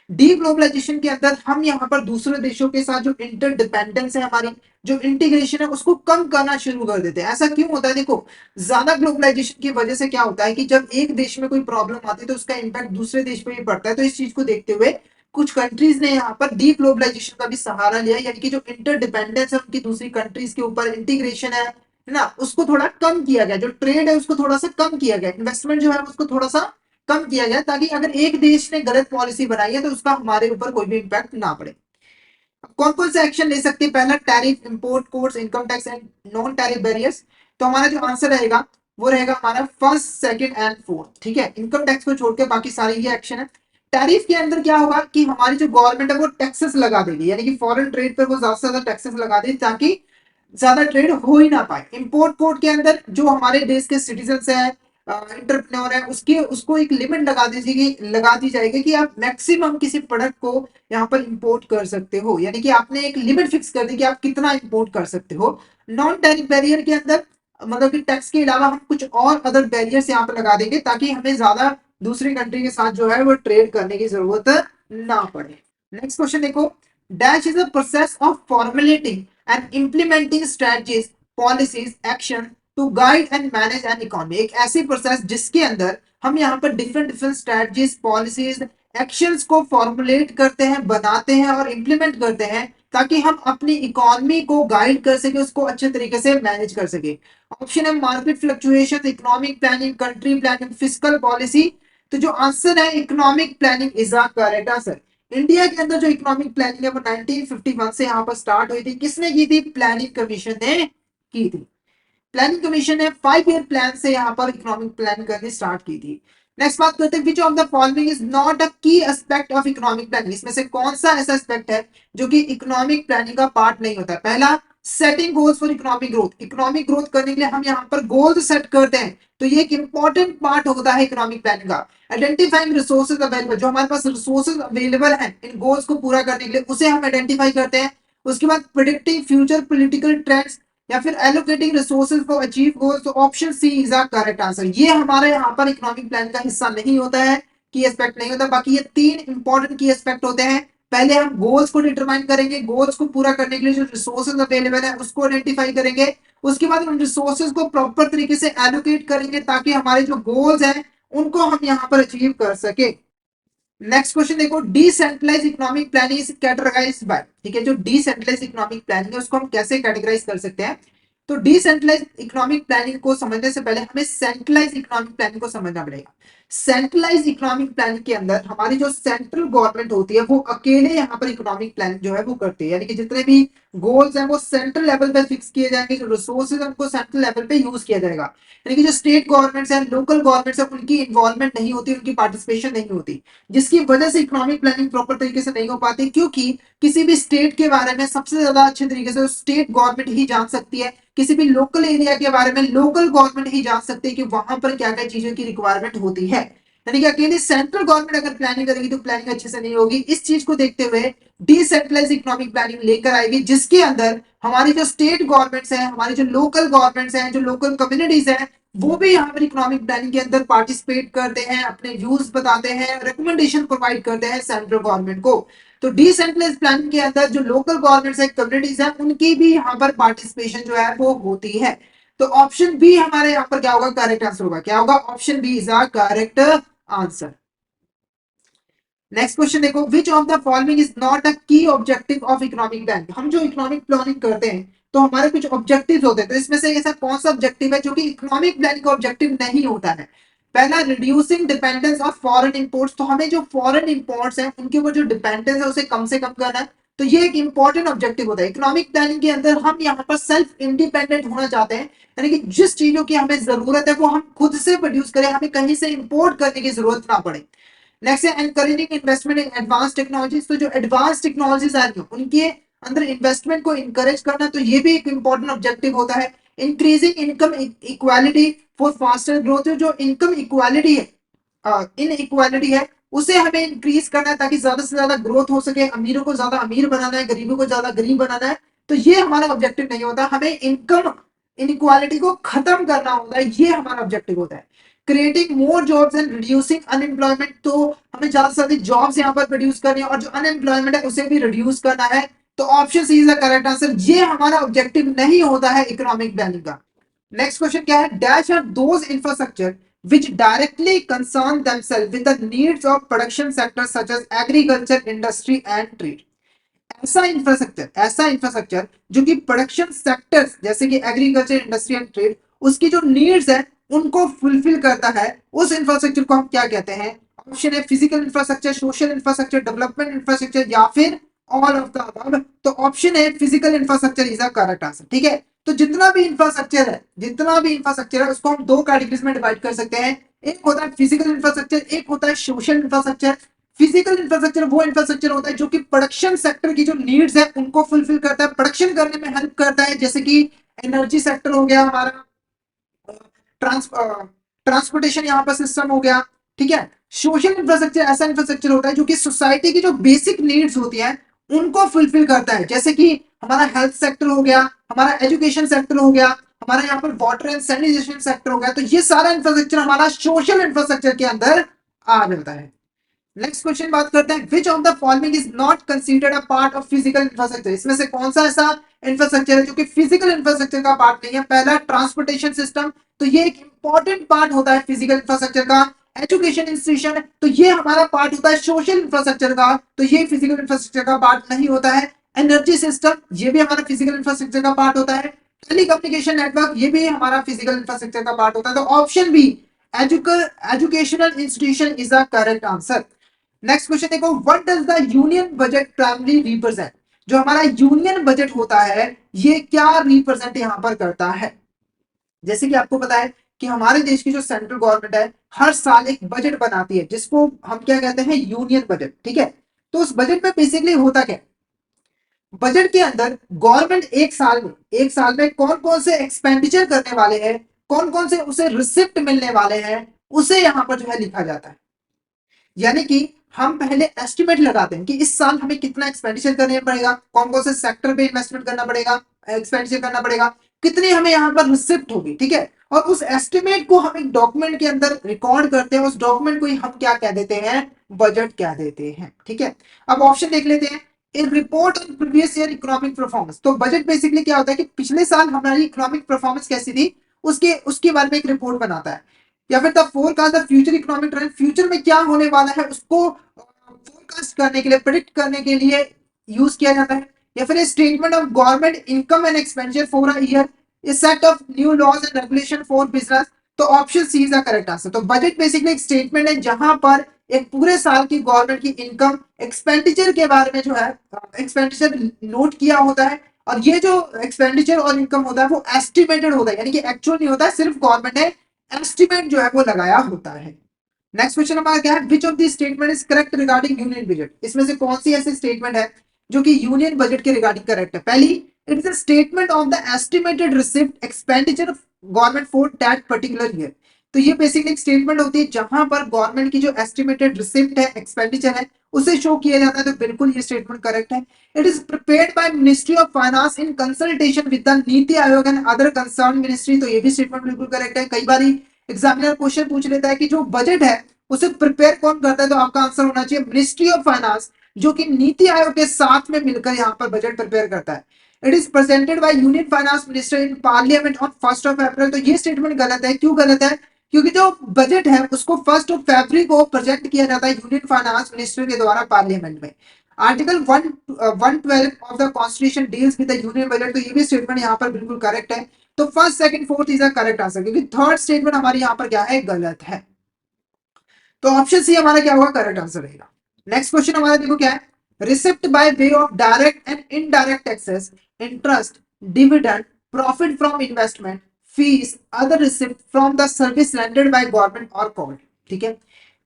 डी ग्लोबलाइजेशन के अंदर हम यहाँ पर दूसरे देशों के साथ जो इंटरडिपेंडेंस है, हमारी जो इंटीग्रेशन है उसको कम करना शुरू कर देते हैं। ऐसा क्यों होता है? देखो ज्यादा ग्लोबलाइजेशन की वजह से क्या होता है कि जब एक देश में कोई प्रॉब्लम आती है तो उसका इंपैक्ट दूसरे देश पे भी पड़ता है। तो इस चीज को देखते हुए कुछ कंट्रीज ने यहाँ पर डी ग्लोबलाइजेशन का भी सहारा लिया, यानी कि जो इंटरडिपेंडेंस है उनकी दूसरी कंट्रीज के ऊपर, इंटीग्रेशन है ना, उसको थोड़ा कम किया गया, जो ट्रेड है उसको थोड़ा सा कम किया गया, इन्वेस्टमेंट जो है उसको थोड़ा सा कम किया गया, ताकि अगर एक देश ने गलत पॉलिसी बनाई है तो उसका हमारे ऊपर कोई भी इंपैक्ट ना पड़े। कौन कौन से एक्शन ले सकते हैं? पहला tariff, import codes, income tax and non tariff barriers. तो हमारा जो आंसर रहेगा वो रहेगा हमारा फर्स्ट, सेकंड एंड फोर्थ, ठीक है। इनकम टैक्स को छोड़ के बाकी सारे ये एक्शन है। टैरिफ के अंदर क्या होगा कि हमारी जो गवर्नमेंट है वो टैक्सेस लगा देगी, यानी कि फॉरेन ट्रेड पर वो ज्यादा से ज्यादा टैक्सेस लगा देगी ताकि ज्यादा ट्रेड हो ही ना पाए। इंपोर्ट कोड के अंदर जो हमारे देश के सिटीजन है, इंटरप्रेन्योर है, उसके उसको एक लिमिट लगा दी जाएगी कि आप मैक्सिमम किसी प्रोडक्ट को यहाँ पर इंपोर्ट कर सकते हो, यानी कि आपने एक लिमिट फिक्स कर दी कि आप कितना इंपोर्ट कर सकते हो। नॉन टैरिफ बैरियर के अंदर मतलब कि टैक्स के अलावा हम कुछ और अदर बैरियर्स यहाँ पर लगा देंगे ताकि हमें ज्यादा दूसरी कंट्री के साथ जो है वो ट्रेड करने की जरूरत ना पड़े। नेक्स्ट क्वेश्चन देखो, dash is a process of formulating and implementing strategies, policies, action to guide and manage an economy. एक ऐसी प्रोसेस जिसके अंदर हम यहाँ पर different different strategies, policies, actions को फॉर्मुलेट करते हैं, बनाते हैं और इंप्लीमेंट करते हैं ताकि हम अपनी इकोनॉमी को गाइड कर सके, उसको अच्छे तरीके से मैनेज कर सके। ऑप्शन है market fluctuation, economic planning, country planning, fiscal policy. तो जो आंसर है economic planning is a correct answer. India के अंदर जो इकोनॉमिक प्लानिंग है वो 1951 से यहाँ पर स्टार्ट हुई थी। किसने की थी? प्लानिंग कमीशन ने की थी। प्लानिंग कमीशन ने 5 ईयर प्लान से यहाँ पर इकोनॉमिक प्लान करनी स्टार्ट की थी। नेक्स्ट बात करते हैं, which of the following is not a की एस्पेक्ट ऑफ इकोनॉमिक प्लानिंग। इसमें से कौन सा ऐसा एस्पेक्ट है जो कि इकोनॉमिक प्लानिंग का पार्ट नहीं होता? पहला, setting goals for economic growth. Economic growth करने के लिए हम यहाँ पर गोल्स सेट करते हैं, तो ये एक इंपॉर्टेंट पार्ट होता है इकोनॉमिक प्लानिंग का। आइडेंटिफाइंग रिसोर्सेज अवेलेबल, जो हमारे पास रिसोर्सेज अवेलेबल हैं इन गोल्स को पूरा करने के लिए, उसे हम आइडेंटिफाई करते हैं। उसके बाद प्रिडिक्टिंग फ्यूचर पॉलिटिकल ट्रेंड्स या फिर allocating resources for achieve goals. तो option C is the correct answer. ये हमारे यहाँ पर इकोनॉमिक प्लान का हिस्सा नहीं होता है, की एस्पेक्ट नहीं होता। बाकी ये 3 इंपॉर्टेंट की एस्पेक्ट होते हैं। पहले हम गोल्स को डिटरमाइन करेंगे, गोल्स को पूरा करने के लिए जो रिसोर्सेज अवेलेबल है उसको आइडेंटिफाई करेंगे। उसके बाद उन रिसोर्सेज को प्रॉपर तरीके से एलोकेट करेंगे ताकि हमारे जो गोल्स हैं उनको हम यहाँ पर अचीव कर सके। नेक्स्ट क्वेश्चन देखो, decentralise economic planning is categorised by. ठीक है, जो डिसेंट्रलाइज इकोनॉमिक प्लानिंग है उसको हम कैसे कैटेगराइज कर सकते हैं? तो डिसेंट्रलाइज इकोनॉमिक प्लानिंग को समझने से पहले हमें सेंट्रलाइज इकोनॉमिक प्लानिंग को समझना पड़ेगा। सेंट्रलाइज इकोनॉमिक प्लानिंग के अंदर हमारी जो सेंट्रल गवर्नमेंट होती है वो अकेले यहाँ पर इकोनॉमिक प्लानिंग जो है वो करती है, यानी कि जितने भी गोल्स हैं वो सेंट्रल लेवल पे फिक्स किए जाएंगे, जो रिसोर्सेज है उनको सेंट्रल लेवल पे यूज किया जाएगा। यानी कि जो स्टेट गवर्नमेंट्स है, लोकल गवर्नमेंट्स है, उनकी इन्वॉल्वमेंट नहीं होती, उनकी पार्टिसिपेशन नहीं होती, जिसकी वजह से इकोनॉमिक प्लानिंग प्रॉपर तरीके से नहीं हो पाती, क्योंकि किसी भी स्टेट के बारे में सबसे ज्यादा अच्छे तरीके से स्टेट गवर्नमेंट ही जान सकती है, किसी भी लोकल एरिया के बारे में लोकल गवर्नमेंट ही जान सकती है कि वहां पर क्या क्या चीजों की रिक्वायरमेंट होती है। यानी कि अकेले सेंट्रल गवर्नमेंट अगर प्लानिंग करेगी तो प्लानिंग अच्छे से नहीं होगी। इस चीज को देखते हुए डिसेंट्रलाइज इकोनॉमिक प्लानिंग लेकर आएगी, जिसके अंदर हमारी जो स्टेट गवर्नमेंट्स हैं, हमारी जो लोकल गवर्नमेंट्स हैं, जो लोकल कम्युनिटीज हैं, वो भी यहाँ पर इकोनॉमिक प्लानिंग के अंदर पार्टिसिपेट करते हैं, अपने व्यूज बताते हैं, रिकमेंडेशन प्रोवाइड करते हैं सेंट्रल गवर्नमेंट को। तो डिसेंट्रलाइज प्लानिंग के अंदर जो लोकल गवर्नमेंट्स है, कम्युनिटीज है, उनकी भी यहाँ पर पार्टिसिपेशन जो है वो होती है। तो ऑप्शन बी हमारे यहाँ पर क्या होगा, करेक्ट आंसर होगा। क्या होगा, option B is a correct answer. Next question देखो, which of the following is not a key objective of economic planning. हम जो इकोनॉमिक प्लानिंग करते हैं तो हमारे कुछ ऑब्जेक्टिव्स होते हैं, तो इसमें से ऐसा कौन सा ऑब्जेक्टिव है जो कि इकोनॉमिक प्लानिंग का ऑब्जेक्टिव नहीं होता है। पहला, reducing dependence of foreign imports, तो हमें जो फॉरेन इंपोर्ट्स हैं उनके ऊपर जो डिपेंडेंस है उसे कम से कम करना है। तो ये एक इंपॉर्टेंट ऑब्जेक्टिव होता है इकोनॉमिक प्लानिंग के अंदर। हम यहाँ पर सेल्फ इंडिपेंडेंट होना चाहते हैं, यानी कि जिस चीजों की हमें जरूरत है वो हम खुद से प्रोड्यूस करें, हमें कहीं से इंपोर्ट करने की जरूरत ना पड़े। नेक्स्ट है encouraging investment in advance technologies, तो जो एडवांस टेक्नोलॉजीज आ रही है उनके अंदर इन्वेस्टमेंट को इनकरेज करना, तो ये भी एक इंपॉर्टेंट ऑब्जेक्टिव होता है। Increasing income equality for faster growth, जो इनकम इक्वालिटी है, इन इक्वालिटी है, उसे हमें इंक्रीज करना है ताकि ज्यादा से ज्यादा ग्रोथ हो सके, अमीरों को ज्यादा अमीर बनाना है, गरीबों को ज्यादा गरीब बनाना है। तो ये हमारा ऑब्जेक्टिव नहीं होता, हमें इनकम इनइक्वालिटी को खत्म करना होता है, ये हमारा ऑब्जेक्टिव होता है। Creating more jobs and reducing unemployment, तो हमें ज्यादा से ज्यादा जॉब्स यहाँ पर प्रोड्यूस करनी है और जो अनएम्प्लॉयमेंट है उसे भी रिड्यूस करना है। तो option C is the correct answer. ये हमारा ऑब्जेक्टिव नहीं होता है इकोनॉमिक प्लानिंग का। नेक्स्ट क्वेश्चन क्या है, dash are those infrastructure which directly concern themselves with the needs of production sectors such as agriculture, industry and trade। ऐसा infrastructure जो कि प्रोडक्शन सेक्टर्स जैसे कि एग्रीकल्चर, इंडस्ट्री एंड ट्रेड, उसकी जो नीड्स है उनको फुलफिल करता है, उस इंफ्रास्ट्रक्चर को हम क्या कहते हैं। ऑप्शन है physical infrastructure, social infrastructure, development infrastructure या फिर ऑल ऑफ द अबव। तो ऑप्शन है physical infrastructure is the correct answer. ठीक है, तो जितना भी इंफ्रास्ट्रक्चर है उसको हम दो कैटेगरीज में डिवाइड कर सकते हैं। एक होता है फिजिकल इंफ्रास्ट्रक्चर, एक होता है सोशल इंफ्रास्ट्रक्चर। फिजिकल इंफ्रास्ट्रक्चर वो इंफ्रास्ट्रक्चर होता है जो कि प्रोडक्शन सेक्टर की जो नीड्स है उनको फुलफिल करता है, प्रोडक्शन करने में हेल्प करता है, जैसे कि एनर्जी सेक्टर हो गया हमारा, ट्रांसपोर्टेशन यहाँ पर सिस्टम हो गया। ठीक है, सोशल इंफ्रास्ट्रक्चर ऐसा इंफ्रास्ट्रक्चर होता है जो कि सोसाइटी की जो बेसिक नीड्स होती है उनको फुलफिल करता है, जैसे कि हमारा हेल्थ सेक्टर हो गया, हमारा एजुकेशन सेक्टर हो गया, हमारा यहाँ पर वाटर एंड सैनिटेशन सेक्टर हो गया। तो ये सारा इंफ्रास्ट्रक्चर हमारा सोशल इंफ्रास्ट्रक्चर के अंदर आ जाता है। नेक्स्ट क्वेश्चन बात करते हैं, which of the following is not considered a part of physical infrastructure. इसमें से कौन सा ऐसा इंफ्रास्ट्रक्चर है जो कि फिजिकल इंफ्रास्ट्रक्चर का पार्ट नहीं है। पहला, ट्रांसपोर्टेशन सिस्टम, तो ये एक इंपॉर्टेंट पार्ट होता है फिजिकल इंफ्रास्ट्रक्चर का। एजुकेशन इंस्टीट्यूशन, तो ये हमारा पार्ट होता है सोशल इंफ्रास्ट्रक्चर का, तो ये फिजिकल इंफ्रास्ट्रक्चर का पार्ट नहीं होता है। एनर्जी सिस्टम, ये भी हमारा फिजिकल इंफ्रास्ट्रक्चर का पार्ट होता है। टेलीकम्युनिकेशन नेटवर्क, ये भी हमारा फिजिकल इंफ्रास्ट्रक्चर का पार्ट होता है। तो option B, educational institution is the correct answer. Next question देखो, what does the union budget primary represent. जो हमारा यूनियन बजट होता है ये क्या रिप्रेजेंट यहां पर करता है। जैसे कि आपको पता है कि हमारे देश की जो सेंट्रल गवर्नमेंट है हर साल एक बजट बनाती है जिसको हम क्या कहते हैं, यूनियन बजट। ठीक है, तो उस बजट में बेसिकली होता क्या, बजट के अंदर गवर्नमेंट एक साल में कौन कौन से एक्सपेंडिचर करने वाले हैं, कौन कौन से उसे रिसिप्ट मिलने वाले हैं, उसे यहां पर जो है लिखा जाता है। यानी कि हम पहले एस्टिमेट लगाते हैं कि इस साल हमें कितना एक्सपेंडिचर करना पड़ेगा, कौन कौन से सेक्टर पे इन्वेस्टमेंट करना पड़ेगा, एक्सपेंडिचर करना पड़ेगा, कितनी हमें यहाँ पर रिसिप्ट होगी। ठीक है, और उस एस्टिमेट को हम एक डॉक्यूमेंट के अंदर रिकॉर्ड करते हैं, उस डॉक्यूमेंट को ही हम क्या कह देते हैं, बजट कह देते हैं। ठीक है, अब ऑप्शन देख लेते हैं। In report on previous year economic performance, तो बजट बेसिकली क्या होता है कि पिछले साल हमारी इकोनॉमिक परफॉर्मेंस कैसी थी उसके उसके बारे में एक रिपोर्ट बनाता है। या फिर the forecast the future economic trend, future में क्या होने वाला है उसको फोरकास्ट करने के लिए, प्रिडिक्ट करने के लिए यूज किया जाता है। या फिर statement of government income and expenditure for a year, a set of new laws and regulation for business. तो option C is the correct answer. तो बजट बेसिकली एक स्टेटमेंट है जहां पर एक पूरे साल की गवर्नमेंट की इनकम एक्सपेंडिचर के बारे में जो है एक्सपेंडिचर नोट किया होता है, और ये जो एक्सपेंडिचर और इनकम होता है वो एस्टिमेटेड होता है, यानी कि एक्चुअल नहीं होता है, सिर्फ गवर्नमेंट ने एस्टिमेट जो है वो लगाया होता है। नेक्स्ट क्वेश्चन हमारा क्या है, विच of the statement is correct regarding union budget. इसमें से कौन सी ऐसी स्टेटमेंट है जो कि यूनियन बजट के रिगार्डिंग करेक्ट है। पहली, it is a statement of the estimated receipt expenditure of government for that particular year. तो ये बेसिकली एक स्टेटमेंट होती है जहां पर गवर्नमेंट की जो एस्टिमेटेड रिसिप्ट है, एक्सपेंडिचर है, उसे शो किया जाता है। तो बिल्कुल ये स्टेटमेंट करेक्ट है। It is prepared by ministry of finance in consultation with the NITI Aayog and other concern ministry. तो ये भी स्टेटमेंट बिल्कुल करेक्ट है। कई बार एग्जामिनर क्वेश्चन पूछ लेता है कि जो बजट है उसे प्रिपेयर कौन करता है, तो आपका आंसर होना चाहिए मिनिस्ट्री ऑफ फाइनेंस, जो कि नीति आयोग के साथ में मिलकर यहाँ पर बजट प्रिपेयर करता है। It is presented by union finance minister in parliament on 1 अप्रैल। तो ये स्टेटमेंट गलत है। क्यों गलत है? क्योंकि जो बजट है उसको 1 फरवरी को प्रेजेंट किया जाता है यूनियन फाइनेंस मिनिस्टर के द्वारा पार्लियामेंट में। Article 112 of the constitution deals with the union budget. तो ये भी स्टेटमेंट यहाँ पर बिल्कुल करेक्ट है। तो first, second, fourth is the correct answer, क्योंकि थर्ड स्टेटमेंट हमारी यहाँ पर क्या है, गलत है। तो ऑप्शन सी हमारा क्या होगा, करेक्ट आंसर रहेगा। नेक्स्ट क्वेश्चन हमारा देखो क्या है, receipt by way of direct and indirect taxes, interest, dividend, profit from investment, fees, other receipt from the service rendered by government और कॉल्ड। ठीक है,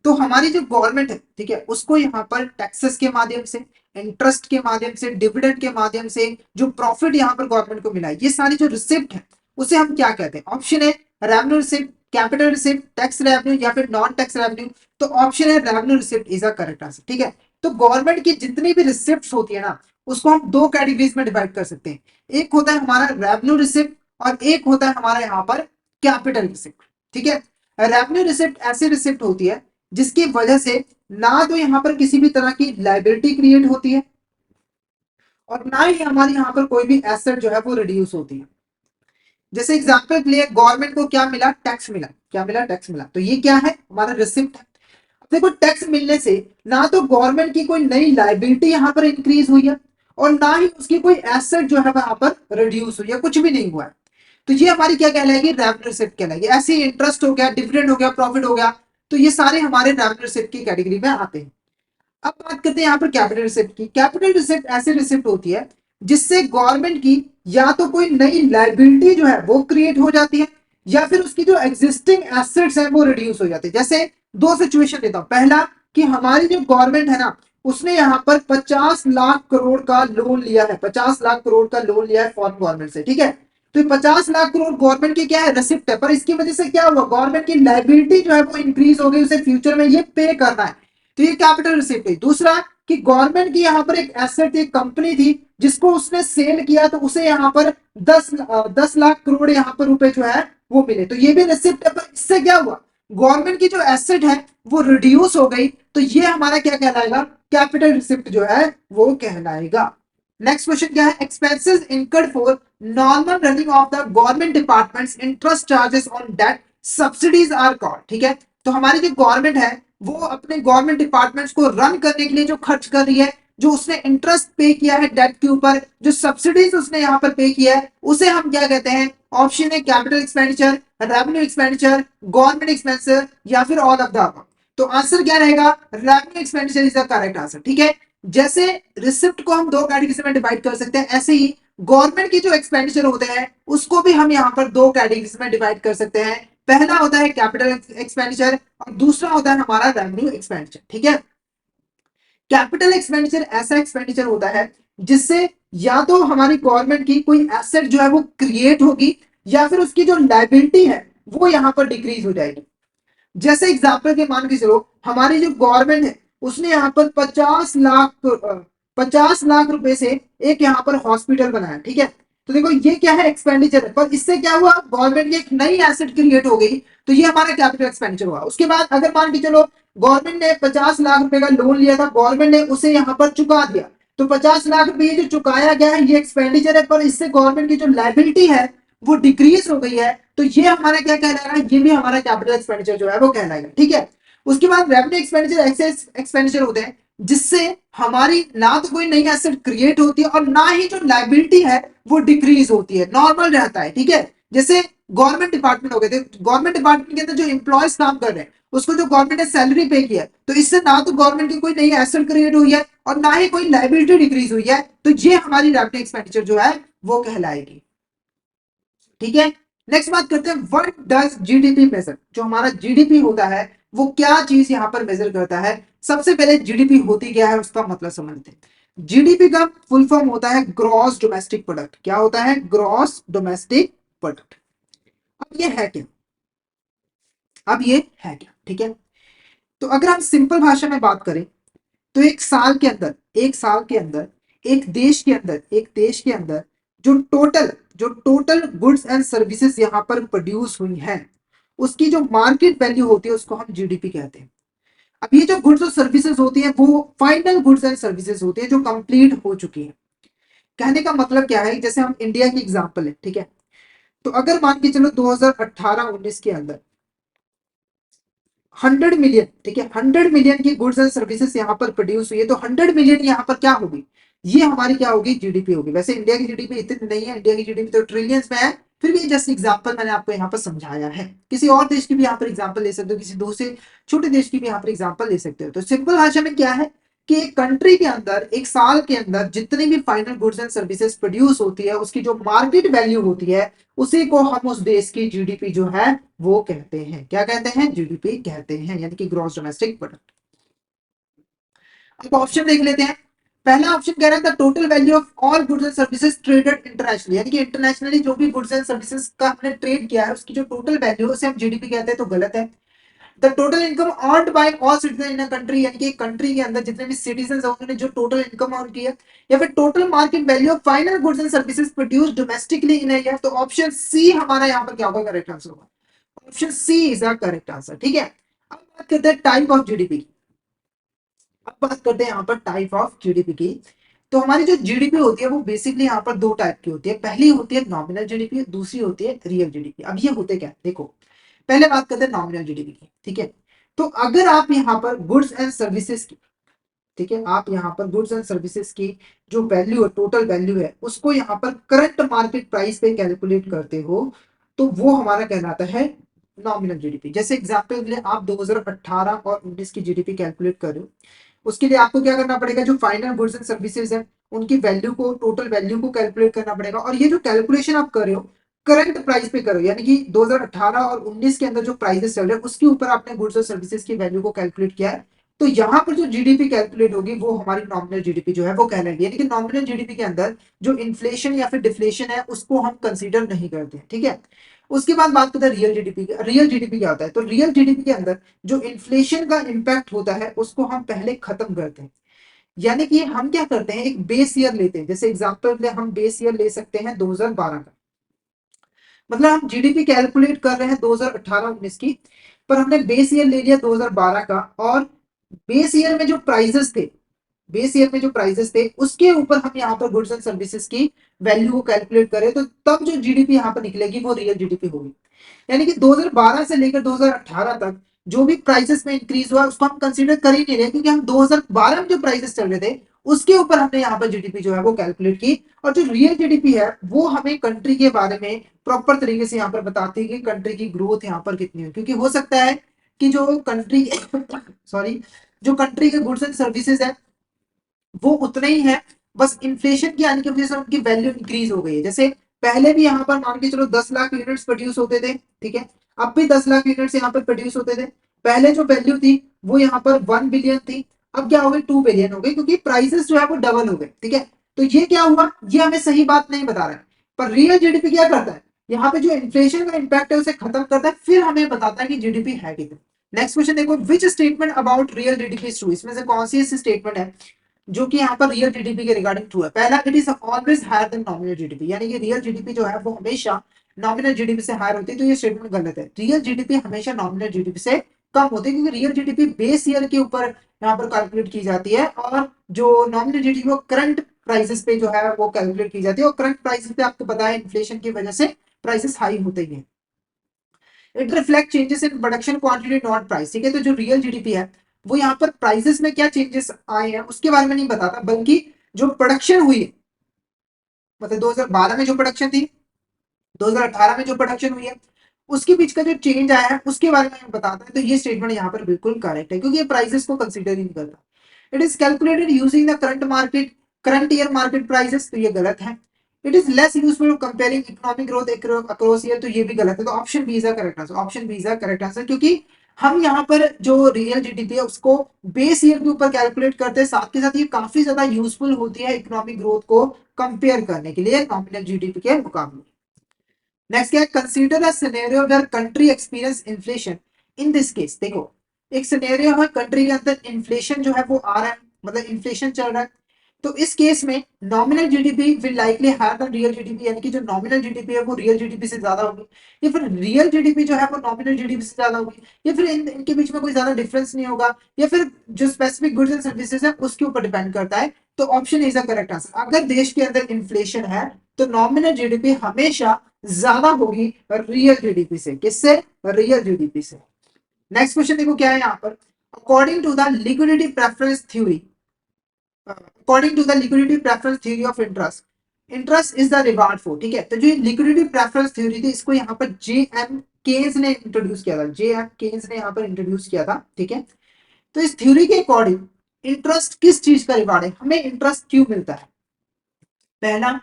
तो हमारी जो गवर्नमेंट है, ठीक है, उसको यहाँ पर टैक्सेस के माध्यम से, इंटरेस्ट के माध्यम से, डिविडेंड के माध्यम से जो प्रॉफिट यहाँ पर गवर्नमेंट को मिला है, ये सारी जो रिसिप्ट है उसे हम क्या कहते हैं। ऑप्शन है revenue receipt, capital receipt, tax revenue या फिर नॉन टैक्स रेवेन्यू। तो ऑप्शन है revenue receipt is a correct answer. ठीक है, तो गवर्नमेंट की जितनी भी रिसिप्ट होती है ना, उसको हम दो कैटेगरीज में डिवाइड कर सकते हैं। एक होता है हमारा रेवेन्यू रिसिप्ट और एक होता है हमारा यहाँ पर कैपिटल रिसिप्ट। ठीक है, रेवेन्यू रिसिप्ट ऐसी रिसिप्ट होती है जिसकी वजह से ना तो यहाँ पर किसी भी तरह की लाइबिलिटी क्रिएट होती है और ना ही हमारी यहाँ पर कोई भी एसेट जो है वो रिड्यूस होती है। जैसे एग्जांपल के लिए गवर्नमेंट को क्या मिला, टैक्स मिला। क्या मिला, टैक्स मिला। तो ये क्या है, हमारा रिसिप्ट है। देखो, टैक्स मिलने से ना तो गवर्नमेंट की कोई नई लाइबिलिटी यहाँ पर इंक्रीज हुई है और ना ही उसकी कोई एसेट जो है वहां पर रिड्यूस हुई है, कुछ भी नहीं हुआ है। तो ये हमारी क्या कहलाएगी, रेवेन्यू रिसिप्ट कहलाएगी। ऐसे ही इंटरेस्ट हो गया, डिविडेंड हो गया, प्रॉफिट हो गया, तो ये सारे हमारे रेवेन्यू रिसिप्ट की कैटेगरी में आते हैं। अब बात करते हैं यहाँ पर कैपिटल रिसिप्ट की। कैपिटल रिसिप्ट ऐसी रिसिप्ट होती है जिससे गवर्नमेंट की या तो कोई नई लाइबिलिटी जो है वो क्रिएट हो जाती है या फिर उसकी जो एग्जिस्टिंग एसेट्स है वो रिड्यूस हो जाती है। जैसे दो सिचुएशन लेता हूं। पहला, कि हमारी जो गवर्नमेंट है ना, उसने यहाँ पर 50 लाख करोड़ का लोन लिया है, 50 लाख करोड़ का लोन लिया है फॉरेन गवर्नमेंट से। ठीक है, तो 50 लाख करोड़ गवर्नमेंट की क्या है, रिसिप्ट है, पर इसकी वजह से क्या हुआ, गवर्नमेंट की लाइबिलिटी जो है वो इंक्रीज हो गई, उसे फ्यूचर में ये पे करना है। तो ये कैपिटल रिसिप्ट है। दूसरा, कि गवर्नमेंट की यहाँ पर एक एसेट, एक कंपनी थी जिसको उसने सेल किया, तो उसे यहाँ पर 10 लाख करोड़ यहाँ पर रुपए जो है वो मिले, तो ये भी रिसिप्ट है। पर इससे क्या हुआ, गवर्नमेंट की जो एसेट है वो रिड्यूस हो गई, तो ये हमारा क्या कहलाएगा, कैपिटल रिसिप्ट जो है वो कहलाएगा। नेक्स्ट क्वेश्चन क्या है, expenses incurred for normal running of the government departments, interest charges on debt, subsidies are called. ठीक है, तो हमारी जो गवर्नमेंट है वो अपने गवर्नमेंट डिपार्टमेंट्स को रन करने के लिए जो खर्च कर रही है, जो उसने इंटरेस्ट पे किया है डेट के ऊपर, जो सब्सिडीज उसने यहाँ पर पे किया है, उसे हम क्या कहते हैं। ऑप्शन है capital expenditure, revenue expenditure, government expenditure या फिर ऑल ऑफ द अबव। तो आंसर क्या रहेगा, revenue expenditure is the correct answer. ठीक है, जैसे रिसिप्ट को हम दो कैटेगरी में डिवाइड कर सकते हैं, ऐसे ही गवर्नमेंट की जो एक्सपेंडिचर होते हैं उसको भी हम यहाँ पर दो कैटेगरीज में डिवाइड कर सकते हैं। पहला होता है कैपिटल एक्सपेंडिचर और दूसरा होता है हमारा रेवेन्यू एक्सपेंडिचर। ठीक है, कैपिटल एक्सपेंडिचर ऐसा एक्सपेंडिचर होता है जिससे या तो हमारी गवर्नमेंट की कोई एसेट जो है वो क्रिएट होगी या फिर उसकी जो लाइबिलिटी है वो यहाँ पर डिक्रीज हो जाएगी। जैसे एग्जाम्पल के मान के चलो, हमारी जो गवर्नमेंट है उसने यहाँ पर 50 लाख रुपए से एक यहाँ पर हॉस्पिटल बनाया। ठीक है, तो देखो ये क्या है, एक्सपेंडिचर है, पर इससे क्या हुआ, गवर्नमेंट की एक नई एसेट क्रिएट हो गई, तो ये हमारा कैपिटल एक्सपेंडिचर हुआ। उसके बाद अगर मान के चलो गवर्नमेंट ने 50 लाख रुपए का लोन लिया था, गवर्नमेंट ने उसे यहाँ पर चुका दिया, तो 50 लाख रुपए जो चुकाया गया है ये एक्सपेंडिचर है, पर इससे गवर्नमेंट की जो लाइबिलिटी है वो डिक्रीज हो गई है, तो ये हमारा क्या कहलाएगा, ये भी हमारा कैपिटल एक्सपेंडिचर जो है वो कहलाएगा। ठीक है, उसके बाद रेवेन्यू एक्सपेंडिचर ऐसे एक्सपेंडिचर होते हैं जिससे हमारी ना तो कोई नई एसेट क्रिएट होती है और ना ही जो लाइबिलिटी है वो डिक्रीज होती है, नॉर्मल रहता है। ठीक है, जैसे गवर्नमेंट डिपार्टमेंट हो गए थे, गवर्नमेंट डिपार्टमेंट के अंदर जो एम्प्लॉयज काम कर रहे हैं उसको जो गवर्नमेंट ने सैलरी पे किया है, तो इससे ना तो गवर्नमेंट की कोई नई एसेट क्रिएट हुई है और ना ही कोई लाइबिलिटी डिक्रीज हुई है, तो ये हमारी रेवेन्यू एक्सपेंडिचर जो है वो कहलाएगी। ठीक है, नेक्स्ट बात करते हैं व्हाट डज जीडीपी मेजर। जो हमारा जीडीपी होता है वो क्या चीज यहां पर मेजर करता है। सबसे पहले जीडीपी होती क्या है उसका मतलब समझते हैं। जीडीपी का फुल फॉर्म होता है ग्रॉस डोमेस्टिक प्रोडक्ट। क्या होता है? Gross domestic product. अब ये है क्या? अब ये है क्या? ठीक है, तो अगर हम सिंपल भाषा में बात करें तो एक साल के अंदर एक देश के अंदर जो टोटल गुड्स एंड सर्विसेज यहां पर प्रोड्यूस हुई हैं उसकी जो मार्केट वैल्यू होती है उसको हम जीडीपी कहते हैं। अब ये जो गुड्स और सर्विसेज होती है वो फाइनल गुड्स एंड सर्विसेज होती है जो कंप्लीट हो चुकी है। कहने का मतलब क्या है, जैसे हम इंडिया की एग्जांपल है, ठीक है, तो अगर मान के चलो 2018-19 के अंदर 100 मिलियन, ठीक है, 100 मिलियन की गुड्स एंड सर्विसेज यहाँ पर प्रोड्यूस हुई है, तो 100 मिलियन यहाँ पर क्या होगी? ये हमारी क्या होगी? जीडीपी होगी। वैसे इंडिया की जीडीपी इतनी नहीं है, इंडिया की जीडीपी तो ट्रिलियंस में है, फिर भी जस्ट एग्जांपल मैंने आपको यहाँ पर समझाया है। किसी और देश की भी यहाँ पर एग्जांपल ले सकते हो, किसी दूसरे छोटे देश की भी यहाँ पर एग्जांपल ले सकते हो। तो सिंपल भाषा में क्या है कि एक कंट्री के अंदर एक साल के अंदर जितनी भी final goods and services produce होती है उसकी जो मार्केट वैल्यू होती है उसी को हम उस देश की जीडीपी जो है वो कहते हैं। क्या कहते हैं? जीडीपी कहते हैं, यानी कि ग्रॉस डोमेस्टिक प्रोडक्ट। अब ऑप्शन देख लेते हैं। पहला ऑप्शन कह रहा है the total value of all goods and services traded internationally, यानी कि इंटरनेशनली जो भी गुड्स एंड सर्विसेज का हमने ट्रेड किया है उसकी जो टोटल वैल्यू है उसे हम जीडीपी कहते हैं, तो गलत है। The total income earned bye all citizen in a country, यानी कि कंट्री के अंदर जितने भी सिटीजन है उन्होंने जो टोटल इनकम अर्न की है, या फिर total market value of final goods and services produced domestically in a year, तो ऑप्शन सी हमारा यहाँ पर क्या होगा? करेक्ट आंसर होगा। Option C is the correct answer. ठीक है, अब बात करते हैं टाइप ऑफ जीडीपी की। अब बात करते हैं यहाँ पर टाइप ऑफ जीडीपी की। तो हमारी जो जीडीपी होती है वो बेसिकली यहाँ पर दो टाइप की होती है। पहली होती है नॉमिनल जीडीपी, दूसरी होती है रियल जीडीपी। अब ये होते क्या? देखो, पहले बात करते हैं नॉमिनल जीडीपी की। ठीक है, तो अगर आप यहाँ पर गुड्स एंड सर्विसेज की, ठीक है, आप यहाँ पर गुड्स एंड सर्विसेज की जो वैल्यू है, टोटल वैल्यू है, उसको यहाँ पर करंट मार्केट प्राइस पे कैलकुलेट करते हो तो वो हमारा कहलाता है नॉमिनल जीडीपी। जैसे एग्जांपल के लिए आप 2018 और 19 की जीडीपी कैलकुलेट कर रहे हो, उसके लिए आपको क्या करना पड़ेगा? जो फाइनल गुड्स एंड सर्विसेज है उनकी वैल्यू को, टोटल वैल्यू को कैलकुलेट करना पड़ेगा। और ये जो कैलकुलेशन आप कर रहे हो करंट प्राइस पे करो, यानी कि 2018 और 19 के अंदर जो प्राइसेस चल रहे हैं उसके ऊपर आपने गुड्स और सर्विसेज की वैल्यू को कैलकुलेट किया है, तो यहाँ पर जो जीडीपी कैलकुलेट होगी वो हमारी नॉमिनल जीडीपी जो है वो कहलाएगी। यानी कि नॉमिनल जीडीपी के अंदर जो इन्फ्लेशन या फिर डिफ्लेशन है उसको हम कंसीडर नहीं करते हैं। ठीक है, उसके बाद बात करते हैं रियल जीडीपी की। रियल जीडीपी क्या होता है? तो रियल जीडीपी के अंदर जो इन्फ्लेशन का इंपैक्ट होता है उसको हम पहले खत्म करते हैं। यानी कि हम क्या करते हैं, एक बेस ईयर लेते हैं। जैसे एग्जांपल के लिए हम बेस ईयर ले सकते हैं 2012 का, मतलब हम जीडीपी कैलकुलेट कर रहे हैं 2018-19 की, पर हमने बेस ईयर ले लिया 2012 का, और बेस ईयर में जो प्राइजेस थे, बेस ईयर में जो प्राइजेस थे उसके ऊपर हम यहाँ पर गुड्स एंड सर्विसेज की वैल्यू को कैलकुलेट करें, तो तब जो जीडीपी यहाँ पर निकलेगी वो रियल जीडीपी होगी। यानी कि 2012 से लेकर 2018 तक जो भी प्राइसेस में इंक्रीज हुआ उसको हम कंसीडर कर ही नहीं रहे, क्योंकि हम 2012 में जो प्राइसेस चल रहे थे उसके ऊपर हमने यहाँ पर जीडीपी जो है वो कैलकुलेट की। और जो रियल जीडीपी है वो हमें कंट्री के बारे में प्रॉपर तरीके से यहाँ पर बताती है कि कंट्री की ग्रोथ यहाँ पर कितनी है, क्योंकि हो सकता है कि जो कंट्री सॉरी, जो कंट्री के गुड्स एंड सर्विसेज है वो उतने ही है, बस इन्फ्लेशन की आने की वजह से उनकी वैल्यू इंक्रीज हो गई है। जैसे पहले भी यहाँ पर मान के चलो 10 लाख यूनिट्स प्रोड्यूस होते थे, ठीक है, अब भी 10 लाख यूनिट्स यहाँ पर प्रोड्यूस होते थे। पहले जो वैल्यू थी वो यहाँ पर 1 बिलियन थी, अब क्या हो गई? 2 बिलियन हो गई, क्योंकि प्राइसेस जो है वो डबल हो गए। ठीक है, तो ये क्या हुआ? ये हमें सही बात नहीं बता रहा है, पर रियल जीडीपी क्या करता है? यहाँ पे जो इन्फ्लेशन का इंपैक्ट है उसे खत्म करता है, फिर हमें बताता है कि जीडीपी है कितनी। नेक्स्ट क्वेश्चन देखो, which statement about real GDP is true. इसमें से कौन सी ऐसी स्टेटमेंट है जो कि यहाँ पर रियल जीडीपी के रिगार्डिंग ट्रू है? पहला, it is always higher than nominal GDP, यानी कि रियल जीडीपी जो है वो हमेशा नॉमिनल जीडीपी से हायर होती है, तो ये स्टेटमेंट गलत है। रियल जीडीपी हमेशा नॉमिनल जीडीपी से कम होती है, क्योंकि रियल जीडीपी बेस ईयर के ऊपर यहाँ पर कैलकुलेट की जाती है, और जो नॉमिनल जीडीपी वो करंट प्राइसेस पे जो है वो कैलकुलेट की जाती है, और करंट प्राइसेस पे आपको पता है इन्फ्लेशन की वजह से प्राइसेस हाई होते ही हैं। It reflect changes in production quantity not price. ठीक है, तो जो रियल जीडीपी है वो यहाँ पर प्राइसेस में क्या चेंजेस आए हैं उसके बारे में नहीं बताता, बल्कि जो प्रोडक्शन हुई है, मतलब 2012 में जो प्रोडक्शन थी, 2018 में जो प्रोडक्शन हुई है, उसके बीच का जो चेंज आया है उसके बारे में बताता है। तो ये स्टेटमेंट यहाँ पर बिल्कुल करेक्ट है, क्योंकि ये प्राइसेस को कंसीडर ही नहीं करता। It is calculated using the current year market prices, तो ये गलत है। It is less useful comparing economic growth across year, तो ये भी गलत है। तो option B is the correct answer, option B is the correct answer, क्योंकि हम यहाँ पर जो रियल जीडीपी है उसको बेस ईयर के ऊपर कैलकुलेट करते हैं, साथ के साथ ये काफी ज्यादा यूजफुल होती है इकोनॉमिक ग्रोथ को कंपेयर करने के लिए नॉमिनल जीडीपी के मुकाबले। नेक्स्ट क्या है, consider a scenario where country experience inflation. In this case देखो, एक सिनेरियो है कंट्री के अंदर इन्फ्लेशन जो है वो आ रहा है, मतलब इन्फ्लेशन चल रहा है। तो इस केस में nominal GDP will likely higher than real GDP, यानी कि जो नॉमिनल जीडीपी है वो रियल जीडीपी से ज्यादा होगी, या फिर रियल जीडीपी जो है वो नॉमिनल जीडीपी से ज्यादा होगी, या फिर इनके बीच में कोई ज्यादा डिफरेंस नहीं होगा, या फिर जो स्पेसिफिक गुड्स एंड सर्विसेज है उसके ऊपर डिपेंड करता है। तो option is the correct answer. अगर देश के अंदर इन्फ्लेशन है तो नॉमिनल जीडीपी हमेशा ज्यादा होगी रियल जीडीपी से। किससे? रियल जीडीपी से। नेक्स्ट क्वेश्चन देखो क्या है यहाँ पर, according to the liquidity preference theory, according to the liquidity preference theory of interest, interest is the reward for, ठीक है। तो जो लिक्विडिटी प्रेफरेंस थ्योरी थी इसको यहाँ पर जे एम केन्स ने इंट्रोड्यूस किया था, जे एम केन्स ने यहाँ पर इंट्रोड्यूस किया था, ठीक है। तो इस थ्योरी के अकॉर्डिंग इंटरेस्ट किस चीज का रिवार्ड है, हमें इंटरेस्ट क्यों मिलता है? पहला,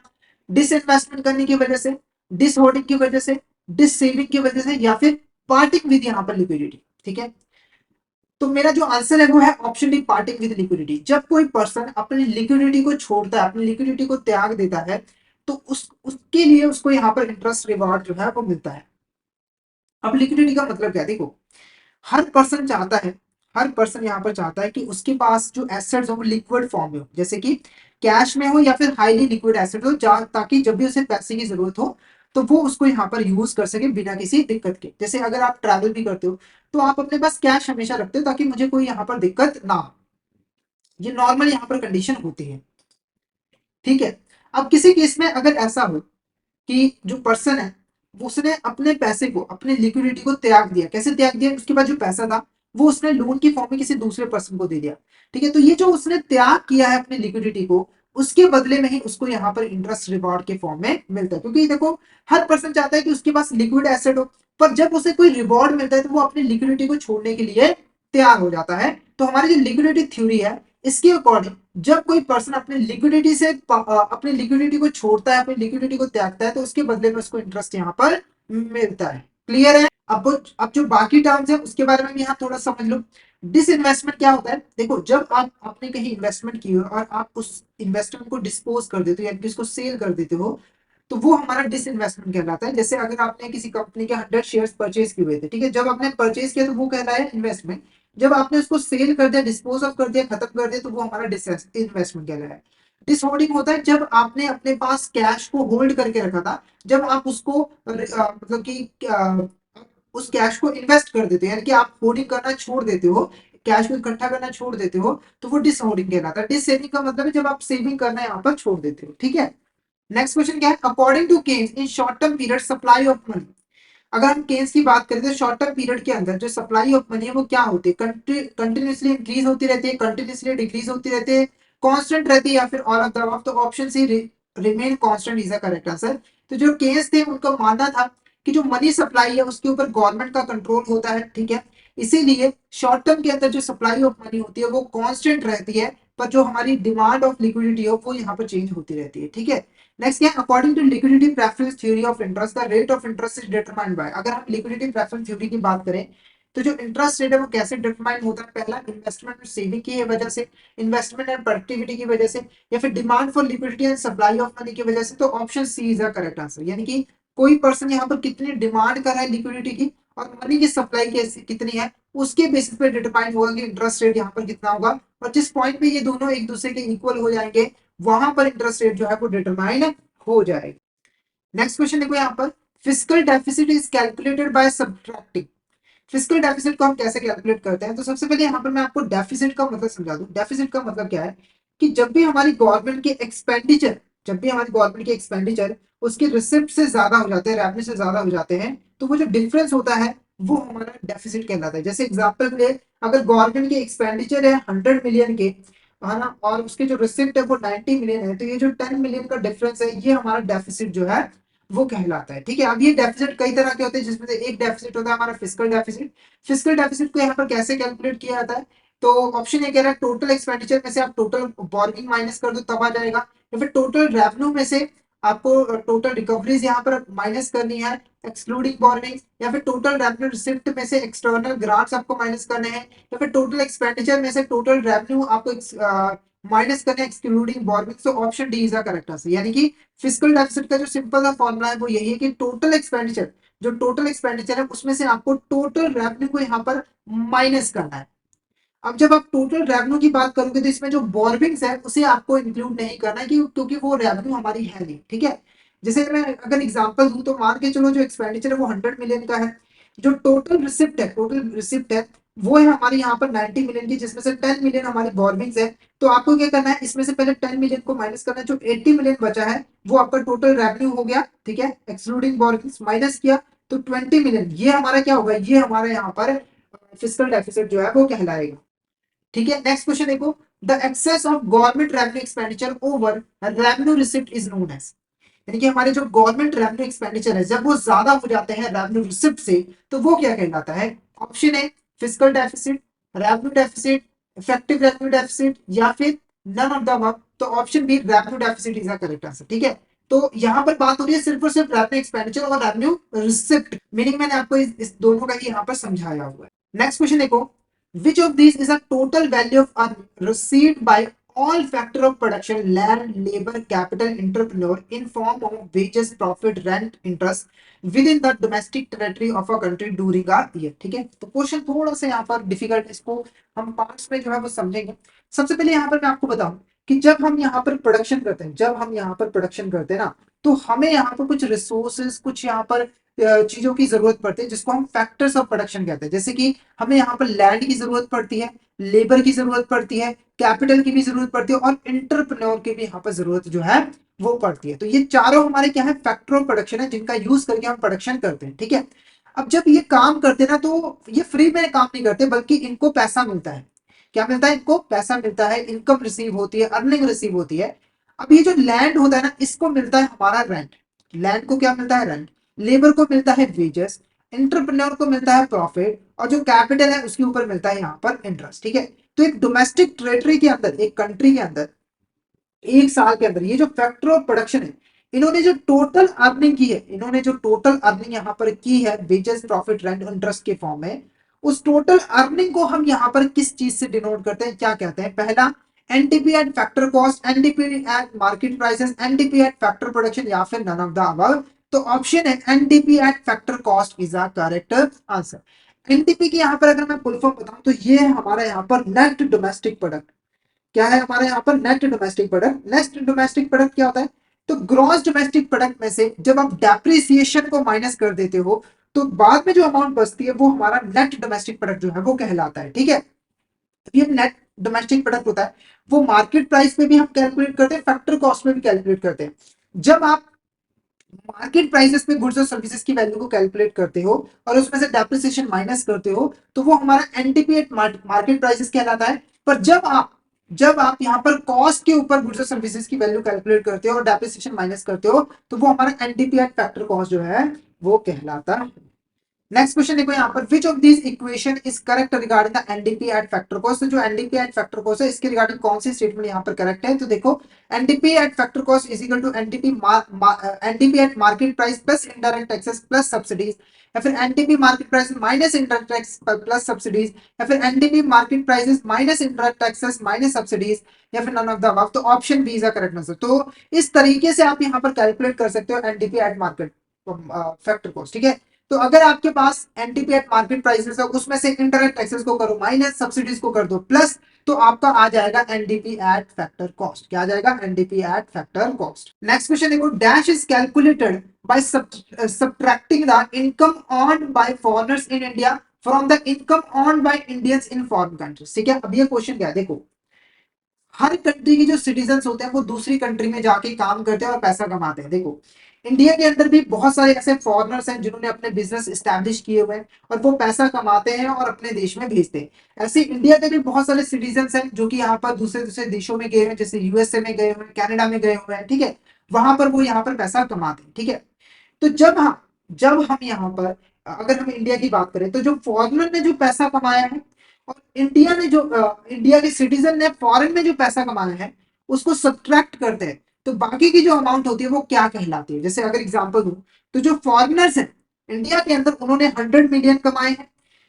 डिसइन्वेस्टमेंट करने की वजह से, डिस होल्डिंग की वजह से, डिस सेविंग की वजह से, या फिर पार्टिंग विद यहाँ पर लिक्विडिटी, ठीक है। तो मेरा जो आंसर है वो है option D, parting with liquidity. जब कोई पर्सन अपनी लिक्विडिटी को छोड़ता है, अपनी लिक्विडिटी को त्याग देता है, तो उसके लिए उसको यहाँ पर इंटरेस्ट रिवार्ड जो है वो मिलता है। अब लिक्विडिटी का मतलब क्या है, देखो, हर पर्सन चाहता है, हर पर्सन यहाँ पर चाहता है कि उसके पास जो एसेट्स हो वो लिक्विड फॉर्म में हो, जैसे कि कैश में हो या फिर हाईली लिक्विड एसेट हो, ताकि जब भी उसे पैसे की जरूरत हो तो वो उसको यहाँ पर यूज कर सके बिना किसी दिक्कत के। जैसे अगर आप ट्रैवल भी करते हो तो आप अपने पास कैश हमेशा रखते हो ताकि मुझे कोई यहाँ पर दिक्कत ना हो। ये नॉर्मल यहाँ पर कंडीशन होती है, ठीक है। अब किसी केस में अगर ऐसा हो कि जो पर्सन है उसने अपने पैसे को, अपने लिक्विडिटी को त्याग दिया, कैसे त्याग दिया, उसके बाद जो पैसा था वो उसने लोन की फॉर्म में किसी दूसरे पर्सन को दे दिया, ठीक है। तो ये जो उसने त्याग किया है अपनी लिक्विडिटी को, उसके बदले में ही उसको यहाँ पर इंटरेस्ट रिवॉर्ड के फॉर्म में मिलता है। क्योंकि देखो, हर पर्सन चाहता है कि उसके पास लिक्विड एसेट हो, पर जब उसे कोई रिवॉर्ड मिलता है तो वो अपनी लिक्विडिटी को छोड़ने के लिए तैयार हो जाता है। तो हमारी जो लिक्विडिटी थ्योरी है इसके अकॉर्डिंग जब कोई पर्सन अपनी लिक्विडिटी से अपनी लिक्विडिटी को छोड़ता है, अपनी लिक्विडिटी को त्यागता है, तो उसके बदले में उसको इंटरेस्ट यहाँ पर मिलता है। क्लियर है? अब जो बाकी टर्म्स है उसके बारे में भी यहाँ थोड़ा समझ लो। डिसइन्वेस्टमेंट क्या होता है, देखो, जब आप आपने कहीं इन्वेस्टमेंट की हो और आप उस इन्वेस्टमेंट को डिस्पोज कर देते हो यानी कि उसको सेल कर देते हो, तो वो हमारा डिसइन्वेस्टमेंट कहलाता है। जैसे अगर आपने किसी कंपनी के 100 शेयर्स परचेज किए हुए थे, ठीक है, जब आपने परचेज किया तो वो कहलाया इन्वेस्टमेंट। जब आपने उसको सेल कर दिया, डिस्पोज ऑफ कर दिया, खत्म कर दिया, तो वो हमारा इन्वेस्टमेंट कहलाया। डिसहोल्डिंग होता है जब आपने अपने पास कैश को होल्ड करके रखा था, जब आप उसको मतलब कि उस कैश को इन्वेस्ट कर देते हो, यानी कि आप होल्डिंग करना छोड़ देते हो, कैश को इकट्ठा करना छोड़ देते हो, तो वो डिसहोल्डिंग कहलाता है। डिस सेविंग का मतलब है जब आप सेविंग करना यहाँ पर छोड़ देते हो, ठीक है। नेक्स्ट क्वेश्चन क्या है, according to Keynes in short term period supply of money. अगर हम केन्स की बात करें तो शॉर्ट टर्म पीरियड के अंदर जो सप्लाई ऑफ मनी है वो क्या होती है, कंटिन्यूसली इंक्रीज होती रहती है, कंटिन्यूसली डिक्रीज होती रहती है, कांस्टेंट रहती है, या फिर ऑल ऑफ द अबव। तो option C, remain constant is the correct answer. तो जो केन्स थे उनका मानना था कि जो मनी सप्लाई है उसके ऊपर गवर्नमेंट का कंट्रोल होता है, ठीक है। इसीलिए शॉर्ट टर्म के अंदर जो सप्लाई ऑफ मनी होती है वो कांस्टेंट रहती है, पर जो हमारी डिमांड ऑफ लिक्विडिटी हो वो यहाँ पर चेंज होती रहती है, ठीक है। नेक्स्ट क्या है, according to liquidity preference theory of interest the rate of interest is determined by. अगर हम लिक्विडिटी प्रेफरेंस थ्योरी की बात करें तो जो इंटरेस्ट रेट है वो कैसे डिटरमाइन होता है, पहला, इन्वेस्टमेंट और सेविंग की वजह से, इन्वेस्टमेंट एंड प्रोडक्टिविटी की वजह से, या फिर demand for liquidity and supply of money की वजह से। तो option C is the correct answer, यानी कि कोई पर्सन यहाँ पर कितनी डिमांड कर रहा है लिक्विडिटी की और मनी की सप्लाई कितनी है, उसके बेसिस पे डिटरमाइन होगा कि इंटरेस्ट रेट यहाँ पर कितना होगा। और जिस पॉइंट पे ये दोनों एक दूसरे के इक्वल हो जाएंगे वहां पर इंटरेस्ट रेट जो है वो डिटरमाइन हो जाएगी। नेक्स्ट क्वेश्चन देखो यहाँ पर, physical deficit is calculated by subtracting. Physical deficit को हम कैसे कैलकुलेट करते हैं, तो सबसे पहले यहाँ पर मैं आपको डेफिसिट का मतलब समझा दूं। डेफिसिट का मतलब क्या है कि जब भी हमारी गवर्नमेंट के एक्सपेंडिचर, जब भी हमारी गवर्नमेंट के एक्सपेंडिचर उसके रिसिप्ट से ज्यादा हो जाते हैं, रेवेन्यू से ज्यादा हो जाते हैं, तो वो जो डिफरेंस होता है वो हमारा डेफिसिट कहलाता है। जैसे एग्जांपल ले, अगर गवर्नमेंट के एक्सपेंडिचर है 100 मिलियन के, है ना, और उसके जो रिसिप्ट है वो 90 मिलियन है, तो ये जो 10 मिलियन का डिफरेंस है ये हमारा डेफिसिट जो है वो कहलाता है। ठीक है, अब ये डेफिसिट कई तरह के होते हैं, जिसमें से एक डेफिसिट होता है हमारा फिस्कल डेफिसिट। फिस्कल डेफिसिट को यहाँ पर कैसे कैलकुलेट किया जाता है, तो ऑप्शन ये कह रहा है टोटल एक्सपेंडिचर में से आप टोटल बोरिंग माइनस कर दो तब आ जाएगा, या फिर टोटल रेवेन्यू में से आपको टोटल रिकवरीज यहाँ पर माइनस करनी है एक्सक्लूडिंग बोरिंग, या फिर टोटल रेवेन्यू रिसिप्ट में से एक्सटर्नल ग्रांट्स आपको माइनस करने हैं, या फिर टोटल एक्सपेंडिचर में से टोटल रेवेन्यू आपको माइनस करने हैं excluding boring. So option D is the correct answer. यानी कि फिस्कल डेफिसिट का जो सिंपल सा फॉर्मूला है वो यही है कि टोटल एक्सपेंडिचर, जो टोटल एक्सपेंडिचर है उसमें से आपको टोटल रेवेन्यू को यहाँ पर माइनस करना है। अब जब आप टोटल रेवेन्यू की बात करोगे तो इसमें जो बोरविंग्स है उसे आपको इंक्लूड नहीं करना है, क्योंकि वो रेवेन्यू हमारी है नहीं। ठीक है, जैसे मैं अगर एग्जांपल दूं तो मान के चलो जो एक्सपेंडिचर है वो 100 मिलियन का है, जो टोटल रिसिप्ट है वो है हमारी यहाँ पर 90 मिलियन की, जिसमें से 10 मिलियन हमारी बोरविंग्स है। तो आपको क्या करना है, इसमें से पहले 10 मिलियन को माइनस करना है, जो 80 मिलियन बचा है वो आपका टोटल रेवेन्यू हो गया। ठीक है, एक्सक्लूडिंग बोरविंग्स माइनस किया तो 20 मिलियन ये हमारा क्या होगा, ये हमारे यहाँ पर फिस्कल डेफिसिट जो है वो कहलाएगा। ठीक है, नेक्स्ट क्वेश्चन देखो, the excess of government revenue expenditure over revenue receipt is known as. यानी कि हमारे जो गवर्नमेंट रेवेन्यू एक्सपेंडिचर है जब वो ज्यादा हो जाते हैं रेवेन्यू रिसिप्ट से, तो वो क्या कहलाता है। Option A fiscal deficit, revenue deficit, effective revenue deficit, या फिर नन ऑफ द अबव। तो option B revenue deficit is the correct answer. ठीक है, तो यहाँ पर बात हो रही है सिर्फ और सिर्फ रेवेन्यू एक्सपेंडिचर और रेवेन्यू रिसिप्ट, मीनिंग मैंने आपको इस दोनों का ही यहाँ पर समझाया हुआ है। नेक्स्ट क्वेश्चन देखो, which of these is a total value of earning received by all factor of production, land, labor, capital, entrepreneur in form of wages, profit, rent, interest within the domestic territory of a country during a year। ठीक है, तो question थोड़ा सा यहाँ पर difficult, इसको हम parts में जो है वो समझेंगे। सबसे पहले यहाँ पर मैं आपको बताऊं कि जब हम यहाँ पर प्रोडक्शन करते हैं, जब हम यहाँ पर प्रोडक्शन करते हैं ना, तो हमें यहाँ पर कुछ रिसोर्सेज, कुछ यहाँ पर चीजों की जरूरत पड़ती है जिसको हम फैक्टर्स ऑफ प्रोडक्शन कहते हैं। जैसे कि हमें यहाँ पर लैंड की जरूरत पड़ती है, लेबर की जरूरत पड़ती है, कैपिटल की भी जरूरत पड़ती है, और इंटरप्रेन्योर की भी यहाँ पर जरूरत जो है वो पड़ती है। तो ये चारों हमारे क्या है, फैक्टर ऑफ प्रोडक्शन है जिनका यूज करके हम प्रोडक्शन करते हैं। ठीक है, अब जब ये काम करते हैं ना तो ये फ्री में काम नहीं करते, बल्कि इनको पैसा मिलता है। क्या मिलता है, इनको पैसा मिलता है, इनकम रिसीव होती है, अर्निंग रिसीव होती है। अब ये जो लैंड होता है ना, इसको मिलता है हमारा रेंट। लैंड को क्या मिलता है, रेंट। लेबर को मिलता है वेजेस, एंटरप्रेन्योर को मिलता है प्रॉफिट, और जो कैपिटल है उसके ऊपर मिलता है यहाँ पर इंटरेस्ट। ठीक है, तो एक डोमेस्टिक टेरिटरी के अंदर, एक कंट्री के अंदर एक साल के अंदर ये जो फैक्टर ऑफ प्रोडक्शन है, इन्होंने जो टोटल अर्निंग की है, इन्होंने जो टोटल अर्निंग यहाँ पर की है वेजेस, प्रॉफिट, रेंट, इंटरेस्ट के फॉर्म में, उस टोटल अर्निंग को हम यहाँ पर किस चीज से डिनोट करते हैं, क्या कहते हैं। पहला NDP at factor cost, NDP at market prices, NDP at factor production, या फिर नन ऑफ द अबव। तो ऑप्शन है NDP at factor cost is the correct answer. NDP की यहाँ पर अगर मैं फुल फॉर्म बताऊं तो ये है हमारा यहाँ पर नेट डोमेस्टिक प्रोडक्ट। क्या है हमारे यहाँ पर, net domestic product. Net domestic product क्या होता है, तो ग्रॉस डोमेस्टिक प्रोडक्ट में से जब आप डेप्रिसिएशन को माइनस कर देते हो तो बाद में जो अमाउंट बचती है वो हमारा नेट डोमेस्टिक प्रोडक्ट जो है वो कहलाता है। ठीक है, तो ये नेट डोमेस्टिक प्रोडक्ट होता है, वो मार्केट प्राइस पे भी हम कैलकुलेट करते हैं, फैक्टर कॉस्ट में भी कैलकुलेट करते हैं। जब आप मार्केट प्राइसेस पे गुड्स और सर्विसेज की वैल्यू को कैलकुलेट करते हो और उसमें से डेप्रिसिएशन माइनस करते हो तो वो हमारा एनटीपी एट मार्केट प्राइसेस कहलाता है। पर जब आप यहाँ पर कॉस्ट के ऊपर गुड्स और सर्विसेज की वैल्यू कैलकुलेट करते हो और डेप्रिसिएशन माइनस करते हो तो वो हमारा एनटीपी एट फैक्टर कॉस्ट जो है वो कहलाता है। नेक्स्ट क्वेश्चन देखो यहाँ पर, विच of this equation is correct regarding the NDP at factor cost. जो एनडीपी एट फैक्टर कॉस्ट है इसके रिगार्डिंग कौन सी स्टेटमेंट यहाँ पर करेक्ट है, तो देखो NDP at factor cost is equal to NDP at market price plus indirect taxes plus subsidies, या फिर NDP market price minus indirect tax plus subsidies, या फिर NDP market prices minus indirect taxes minus subsidies, या फिर none of the above. तो option B is the correct answer. तो इस तरीके से आप यहाँ पर कैलकुलेट कर सकते हो NDP at market factor cost. ठीक है, तो अगर आपके पास एनटीपी एट मार्केट प्राइसेस है उसमें से इंटरनेट टैक्सेस को करो माइनस, सब्सिडीज को कर दो प्लस, तो आपका आ जाएगा एनडीपी एट फैक्टर कॉस्ट। क्या आ जाएगा, NDP at factor cost. Next question देखो, dash is calculated by subtracting the income earned by foreigners in India from the income earned by Indians in foreign countries. ठीक है, अब ये question क्या है, देखो हर कंट्री के जो सिटीजन होते हैं वो दूसरी कंट्री में जाके काम करते हैं और पैसा कमाते हैं। देखो इंडिया के अंदर भी बहुत सारे ऐसे फॉरेनर्स हैं जिन्होंने अपने बिजनेस स्टैब्लिश किए हुए हैं और वो पैसा कमाते हैं और अपने देश में भेजते हैं। ऐसे इंडिया के भी बहुत सारे सिटीजन हैं जो कि यहाँ पर दूसरे दूसरे देशों में गए हुए हैं, जैसे यूएसए में गए हुए हैं, कनाडा में गए हुए हैं, ठीक है। वहां पर वो यहाँ पर पैसा कमाते हैं, ठीक है। तो जब हम यहाँ पर अगर हम इंडिया की बात करें तो जो फॉरेनर ने जो पैसा कमाया है और इंडिया के सिटीजन ने फॉरेन में जो पैसा कमाया है उसको सब्ट्रैक्ट करते हैं, तो बाकी की जो अमाउंट होती है वो क्या कहलाती है। जैसे अगर एग्जांपल दूं तो जो फॉरेनर्स हैं इंडिया के अंदर उन्होंने 100 मिलियन कमाए हैं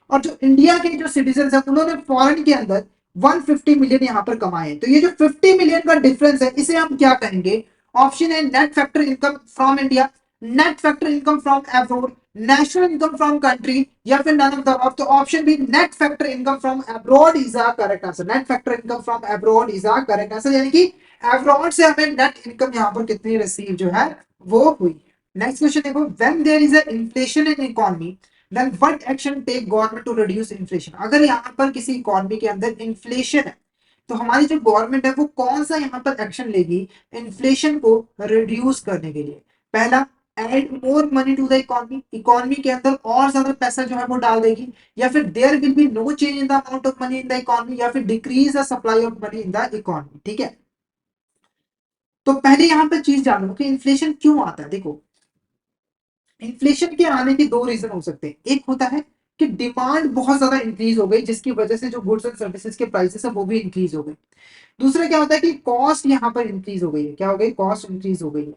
और जो इंडिया के जो सिटीजन हैं उन्होंने फॉरेन के अंदर 150 मिलियन यहाँ पर कमाए हैं। तो ये जो 50 मिलियन का डिफरेंस है इसे हम क्या कहेंगे। ऑप्शन है net factor income from India, net factor income from abroad, national income from country, या फिर नन ऑफ द अबव। तो option B net factor income from abroad is a correct answer. Net factor income from abroad is a correct answer, यानी कि abroad से हमें net income यहाँ पर कितनी रिसीव जो है वो हुई। नेक्स्ट क्वेश्चन देखो, when there is a inflation in economy then what action take government to reduce inflation. अगर यहाँ पर किसी इकोनॉमी के अंदर इन्फ्लेशन है तो हमारी जो गवर्नमेंट है वो कौन सा यहाँ पर एक्शन लेगी इन्फ्लेशन को रिड्यूस करने के लिए। पहला, add more money to the economy, economy के अंदर और ज्यादा पैसा जो है वो डाल देगी, या फिर there will be no change in the amount of money in the economy, या फिर decrease the supply of money in the economy, ठीक है। तो पहले यहाँ पर चीज जानो कि इन्फ्लेशन क्यों आता है। देखो, इन्फ्लेशन के आने के दो रीजन हो सकते हैं। एक होता है कि डिमांड बहुत ज्यादा इंक्रीज हो गई जिसकी वजह से जो गुड्स एंड सर्विसेज के प्राइसेस है वो भी इंक्रीज हो गए। दूसरा क्या होता है कि कॉस्ट यहाँ पर इंक्रीज हो गई है। क्या हो गई, कॉस्ट इंक्रीज हो गई है,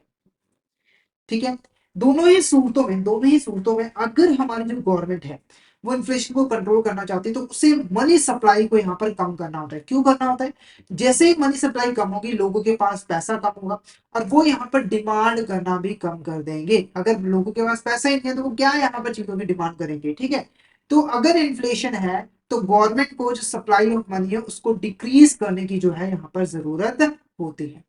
ठीक है। दोनों ही सूरतों में अगर हमारी जो गवर्नमेंट है वो इन्फ्लेशन को कंट्रोल करना चाहती है तो उसे मनी सप्लाई को यहाँ पर कम करना होता है। क्यों करना होता है, जैसे ही मनी सप्लाई कम होगी लोगों के पास पैसा कम होगा और वो यहाँ पर डिमांड करना भी कम कर देंगे। अगर लोगों के पास पैसा ही नहीं है तो वो क्या यहाँ पर चीजों की डिमांड करेंगे, ठीक है। तो अगर इन्फ्लेशन है तो गवर्नमेंट को जो सप्लाई ऑफ मनी है उसको डिक्रीज करने की जो है यहाँ पर जरूरत होती है।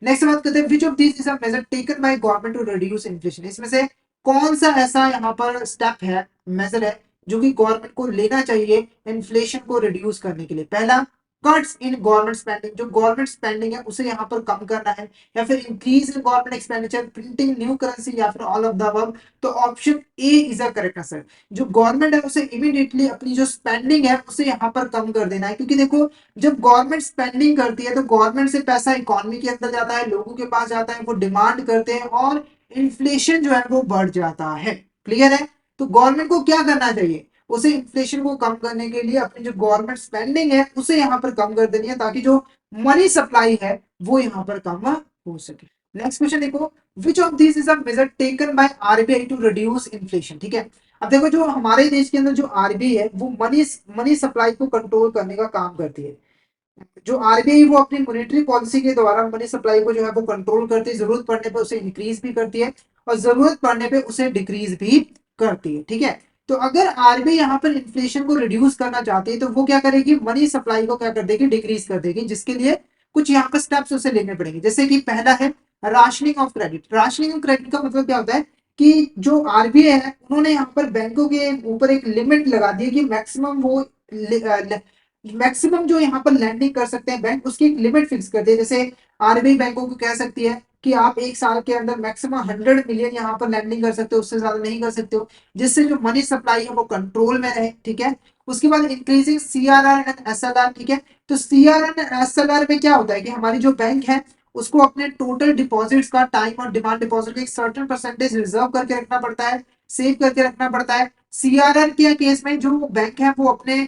नेक्स्ट बात करते हैं, which of this is a measure taken by government to reduce inflation. इसमें से कौन सा ऐसा यहाँ पर स्टेप है, मेजर है जो कि गवर्नमेंट को लेना चाहिए इन्फ्लेशन को रिड्यूस करने के लिए। पहला, कट्स इन गवर्नमेंट स्पेंडिंग, जो गवर्नमेंट स्पेंडिंग है उसे यहाँ पर कम करना है, या फिर increase in government expenditure, printing new currency, या फिर ऑल ऑफ द अबव। तो option A is a correct answer. जो गवर्नमेंट है उसे इमीडिएटली अपनी जो स्पेंडिंग है उसे यहाँ पर कम कर देना है, क्योंकि देखो जब गवर्नमेंट स्पेंडिंग करती है तो गवर्नमेंट से पैसा इकोनॉमी के अंदर जाता है, लोगों के पास जाता है, वो डिमांड करते हैं और इन्फ्लेशन जो है वो बढ़ जाता है। क्लियर है। तो गवर्नमेंट को क्या करना चाहिए, उसे इन्फ्लेशन को कम करने के लिए अपनी जो गवर्नमेंट स्पेंडिंग है उसे यहाँ पर कम कर देनी है ताकि जो मनी सप्लाई है वो यहाँ पर कम हो सके। नेक्स्ट क्वेश्चन देखो, which of this is a measure taken by RBI to reduce inflation, ठीक है। अब देखो जो हमारे देश के अंदर जो आरबीआई है वो मनी मनी सप्लाई को कंट्रोल करने का काम करती है। जो आरबीआई वो अपनी मॉनेटरी पॉलिसी के द्वारा मनी सप्लाई को जो है वो कंट्रोल करती है, जरूरत पड़ने पर उसे इंक्रीज भी करती है और जरूरत पड़ने पे उसे डिक्रीज भी करती है, ठीक है। तो अगर आरबीआई यहाँ पर इन्फ्लेशन को रिड्यूस करना चाहती है तो वो क्या करेगी, मनी सप्लाई को क्या कर देगी, डिक्रीज कर देगी, जिसके लिए कुछ यहाँ पर स्टेप्स उसे लेने पड़ेंगे। जैसे कि पहला है rationing of credit. Rationing of credit का मतलब क्या होता है कि जो आरबीआई है उन्होंने यहाँ पर बैंकों के ऊपर एक लिमिट लगा दी है कि मैक्सिमम वो मैक्सिमम जो यहाँ पर लैंडिंग कर सकते हैं बैंक, उसकी एक लिमिट फिक्स कर दी है। जैसे आरबीआई बैंकों को कह सकती है कि आप एक साल के अंदर मैक्सिमम 100 मिलियन यहाँ पर लैंडिंग कर सकते हो, उससे ज्यादा नहीं कर सकते हो, जिससे जो मनी सप्लाई है वो कंट्रोल में रहे, ठीक है। उसके बाद इंक्रीजिंग सीआरआर एंड एसएलआर, ठीक है। तो सीआरआर एंड एसएलआर में क्या होता है कि हमारी जो बैंक है उसको अपने टोटल डिपॉजिट्स का, टाइम और डिमांड डिपॉजिट का एक सर्टेन परसेंटेज रिजर्व करके रखना पड़ता है, सेव करके रखना पड़ता है। सीआरआर के केस में जो बैंक है वो अपने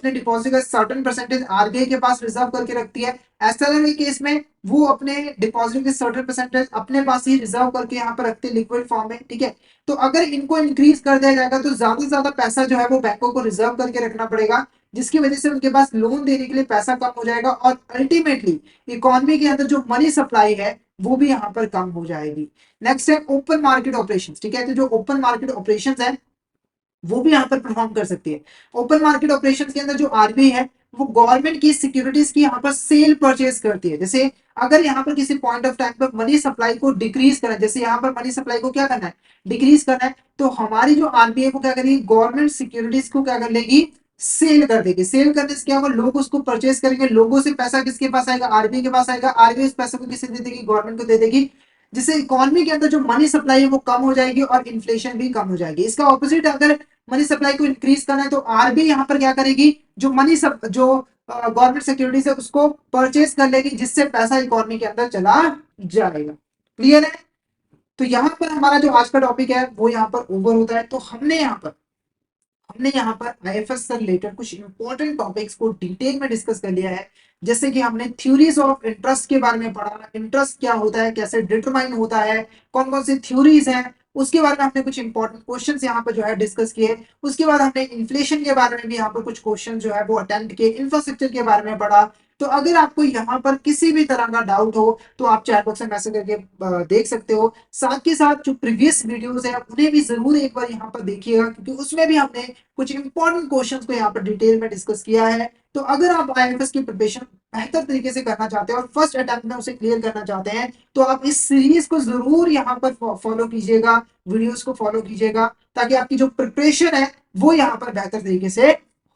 डिपॉजिट का सर्टेन परसेंटेज आरबीआई के पास रिजर्व करके रखती है। एसएलआर के केस में वो अपने डिपॉजिट के सर्टेन परसेंटेज अपने पास ही रिजर्व करके यहाँ पर रखते हैं लिक्विड फॉर्म में, ठीक है। तो अगर इनको इंक्रीज कर दिया जाएगा तो ज्यादा से ज्यादा पैसा जो है वो बैंकों को रिजर्व करके रखना पड़ेगा, जिसकी वजह से उनके पास लोन देने के लिए पैसा कम हो जाएगा और अल्टीमेटली इकोनॉमी के अंदर जो मनी सप्लाई है वो भी यहाँ पर कम हो जाएगी। नेक्स्ट है ओपन मार्केट ऑपरेशन, ठीक है। तो जो ओपन मार्केट ऑपरेशन है वो भी यहाँ पर परफॉर्म कर सकती है। ओपन मार्केट ऑपरेशंस के अंदर जो आरबीआई है वो गवर्नमेंट की सिक्योरिटीज की यहाँ पर सेल परचेज करती है। जैसे अगर यहाँ पर किसी पॉइंट ऑफ टाइम पर मनी सप्लाई को डिक्रीज करना है, जैसे यहाँ पर मनी सप्लाई को क्या करना है, डिक्रीज करना है, तो हमारी जो आरबीआई को क्या करेगी, गवर्नमेंट सिक्योरिटीज को क्या कर लेगी, सेल कर देगी। सेल करने से क्या होगा, लोग उसको परचेज करेंगे, लोगों से पैसा किसके पास आएगा, आरबीआई के पास आएगा, आरबीआई उस पैसे को किसे दे देगी, गवर्नमेंट को दे देगी। जिससे इकोनॉमी के अंदर जो मनी सप्लाई है वो कम हो जाएगी और इन्फ्लेशन भी कम हो जाएगी। इसका ऑपोजिट, अगर मनी सप्लाई को इंक्रीज करना है तो आरबीआई यहाँ पर क्या करेगी, जो जो गवर्नमेंट सिक्योरिटीज है उसको परचेज कर लेगी, जिससे पैसा इकोनॉमी के अंदर चला जाएगा। क्लियर है? तो यहाँ पर हमारा जो आज का टॉपिक है वो यहाँ पर ओवर होता है। तो हमने यहाँ पर आईएफएस से रिलेटेड कुछ इंपॉर्टेंट टॉपिक्स को डिटेल में डिस्कस कर लिया है। जैसे कि हमने थ्योरीज ऑफ इंटरेस्ट के बारे में पढ़ा, इंटरेस्ट क्या होता है, कैसे डिटरमाइन होता है, कौन कौन सी थ्योरीज हैं, उसके बारे में हमने कुछ इंपॉर्टेंट क्वेश्चंस यहाँ पर जो है डिस्कस किए। उसके बाद हमने इन्फ्लेशन के बारे में भी यहाँ पर कुछ क्वेश्चन जो है वो अटेम्प्ट किए, इंफ्रास्ट्रक्चर के बारे में पढ़ा। तो अगर आपको यहाँ पर किसी भी तरह का डाउट हो तो आप चैट बॉक्स में मैसेज करके देख सकते हो। साथ के साथ जो प्रीवियस वीडियोस है उन्हें भी जरूर एक बार यहाँ पर देखिएगा, क्योंकि उसमें भी हमने कुछ इंपॉर्टेंट क्वेश्चंस को यहाँ पर डिटेल में डिस्कस किया है। तो अगर आप आईएफएस की प्रिपरेशन बेहतर तरीके से करना चाहते हैं और फर्स्ट अटेम्प्ट में उसे क्लियर करना चाहते हैं तो आप इस सीरीज को जरूर यहाँ पर फॉलो कीजिएगा, वीडियोस को फॉलो कीजिएगा, ताकि आपकी जो प्रिपरेशन है वो यहाँ पर बेहतर तरीके से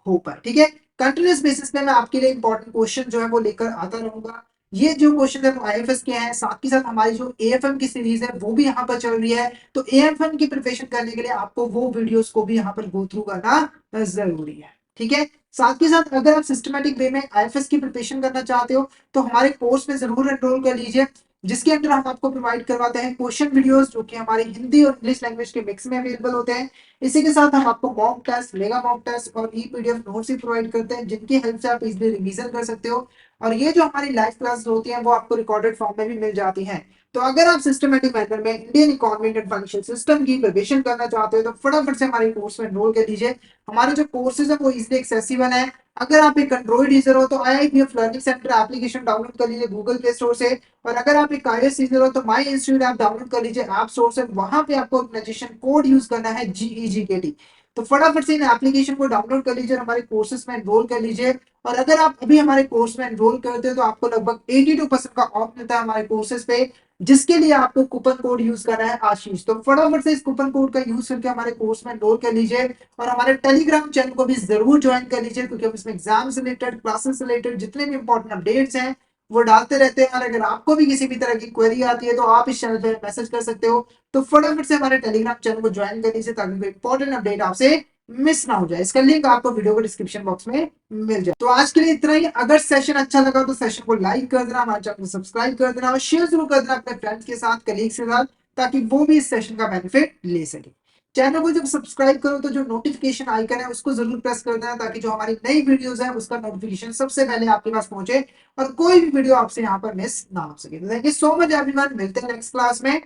हो पाए। ठीक है, कंटिन्यूस बेसिस पे मैं आपके लिए इंपॉर्टेंट क्वेश्चन जो है वो लेकर आता रहूंगा। ये जो क्वेश्चन है वो आईएफएस के हैं, साथ ही साथ हमारी जो एएफएम की सीरीज है वो भी यहाँ पर चल रही है। तो एएफएम की प्रिपरेशन करने के लिए आपको वो वीडियोस को भी यहाँ पर गो थ्रू करना जरूरी है। ठीक है, साथ के साथ अगर आप सिस्टमेटिक वे में आईएफएस की प्रिपरेशन करना चाहते हो तो हमारे कोर्स में जरूर एनरोल कर लीजिए, जिसके अंदर हम आपको प्रोवाइड करवाते हैं क्वेश्चन वीडियोस जो कि हमारी हिंदी और इंग्लिश लैंग्वेज के मिक्स में अवेलेबल होते हैं। इसी के साथ हम आपको mock test, mega mock test और ई पीडीएफ नोट्स भी प्रोवाइड करते हैं, जिनकी हेल्प से आप इजीली रिवीजन कर सकते हो। और ये जो हमारी लाइव क्लास होती है वो आपको रिकॉर्डेड फॉर्म में भी मिल जाती हैं। तो अगर आप सिस्टमेटिक मैनर में Indian economy and financial system की प्रिपरेशन करना चाहते हो तो फटाफट से हमारे कोर्स में एनरोल कर लीजिए। हमारे जो कोर्सेज है वो इजीली एक्सेसिबल है। अगर आप एक एंड्रॉइड यूजर हो तो आईआईपीएफ लर्निंग सेंटर एप्लीकेशन डाउनलोड कर लीजिए गूगल प्ले स्टोर से। और अगर आप एक iOS यूजर हो तो माई इंस्टीट्यूट ऐप डाउनलोड कर लीजिए ऐप स्टोर से। वहां पे आपको ऑर्गेनाइजेशन कोड यूज करना है GEGKT। तो फटाफट से इन एप्लीकेशन को डाउनलोड कर लीजिए और हमारे कोर्सेज में एनरोल कर लीजिए। और अगर आप अभी हमारे कोर्स में एनरोल करते हो तो आपको लगभग 82% का ऑफ मिलता है हमारे कोर्सेज पे, जिसके लिए आपको कूपन कोड यूज करना है आशीष। तो फटाफट से इस कूपन कोड का यूज करके हमारे कोर्स में एनरोल कर लीजिए और हमारे टेलीग्राम चैनल को भी जरूर ज्वाइन कर लीजिए, क्योंकि हम इसमें एग्जाम से रिलेटेड, क्लासेस से रिलेटेड जितने भी इंपॉर्टेंट अपडेट्स हैं वो डालते रहते हैं। और अगर आपको भी किसी भी तरह की क्वेरी आती है तो आप इस चैनल पर मैसेज कर सकते हो। तो फटाफट से हमारे टेलीग्राम चैनल को ज्वाइन कर लीजिए ताकि कोई इंपॉर्टेंट अपडेट आपसे मिस ना हो जाए। इसका लिंक आपको वीडियो को डिस्क्रिप्शन बॉक्स में मिल जाए। तो आज के लिए इतना ही। अगर सेशन अच्छा लगा तो सेशन को लाइक कर देना, हमारे चैनल को सब्सक्राइब कर देना और शेयर जरूर कर देना अपने फ्रेंड्स के साथ, कलीग्स के साथ, ताकि वो भी इस सेशन का बेनिफिट ले सके। चैनल को जब सब्सक्राइब करो तो जो नोटिफिकेशन आइकन है उसको जरूर प्रेस कर देना, ताकि जो हमारी नई वीडियोस है उसका नोटिफिकेशन सबसे पहले आपके पास पहुंचे और कोई भी वीडियो आपसे यहाँ पर मिस ना हो सके। तो thank you so much everyone, मिलते हैं नेक्स्ट क्लास में।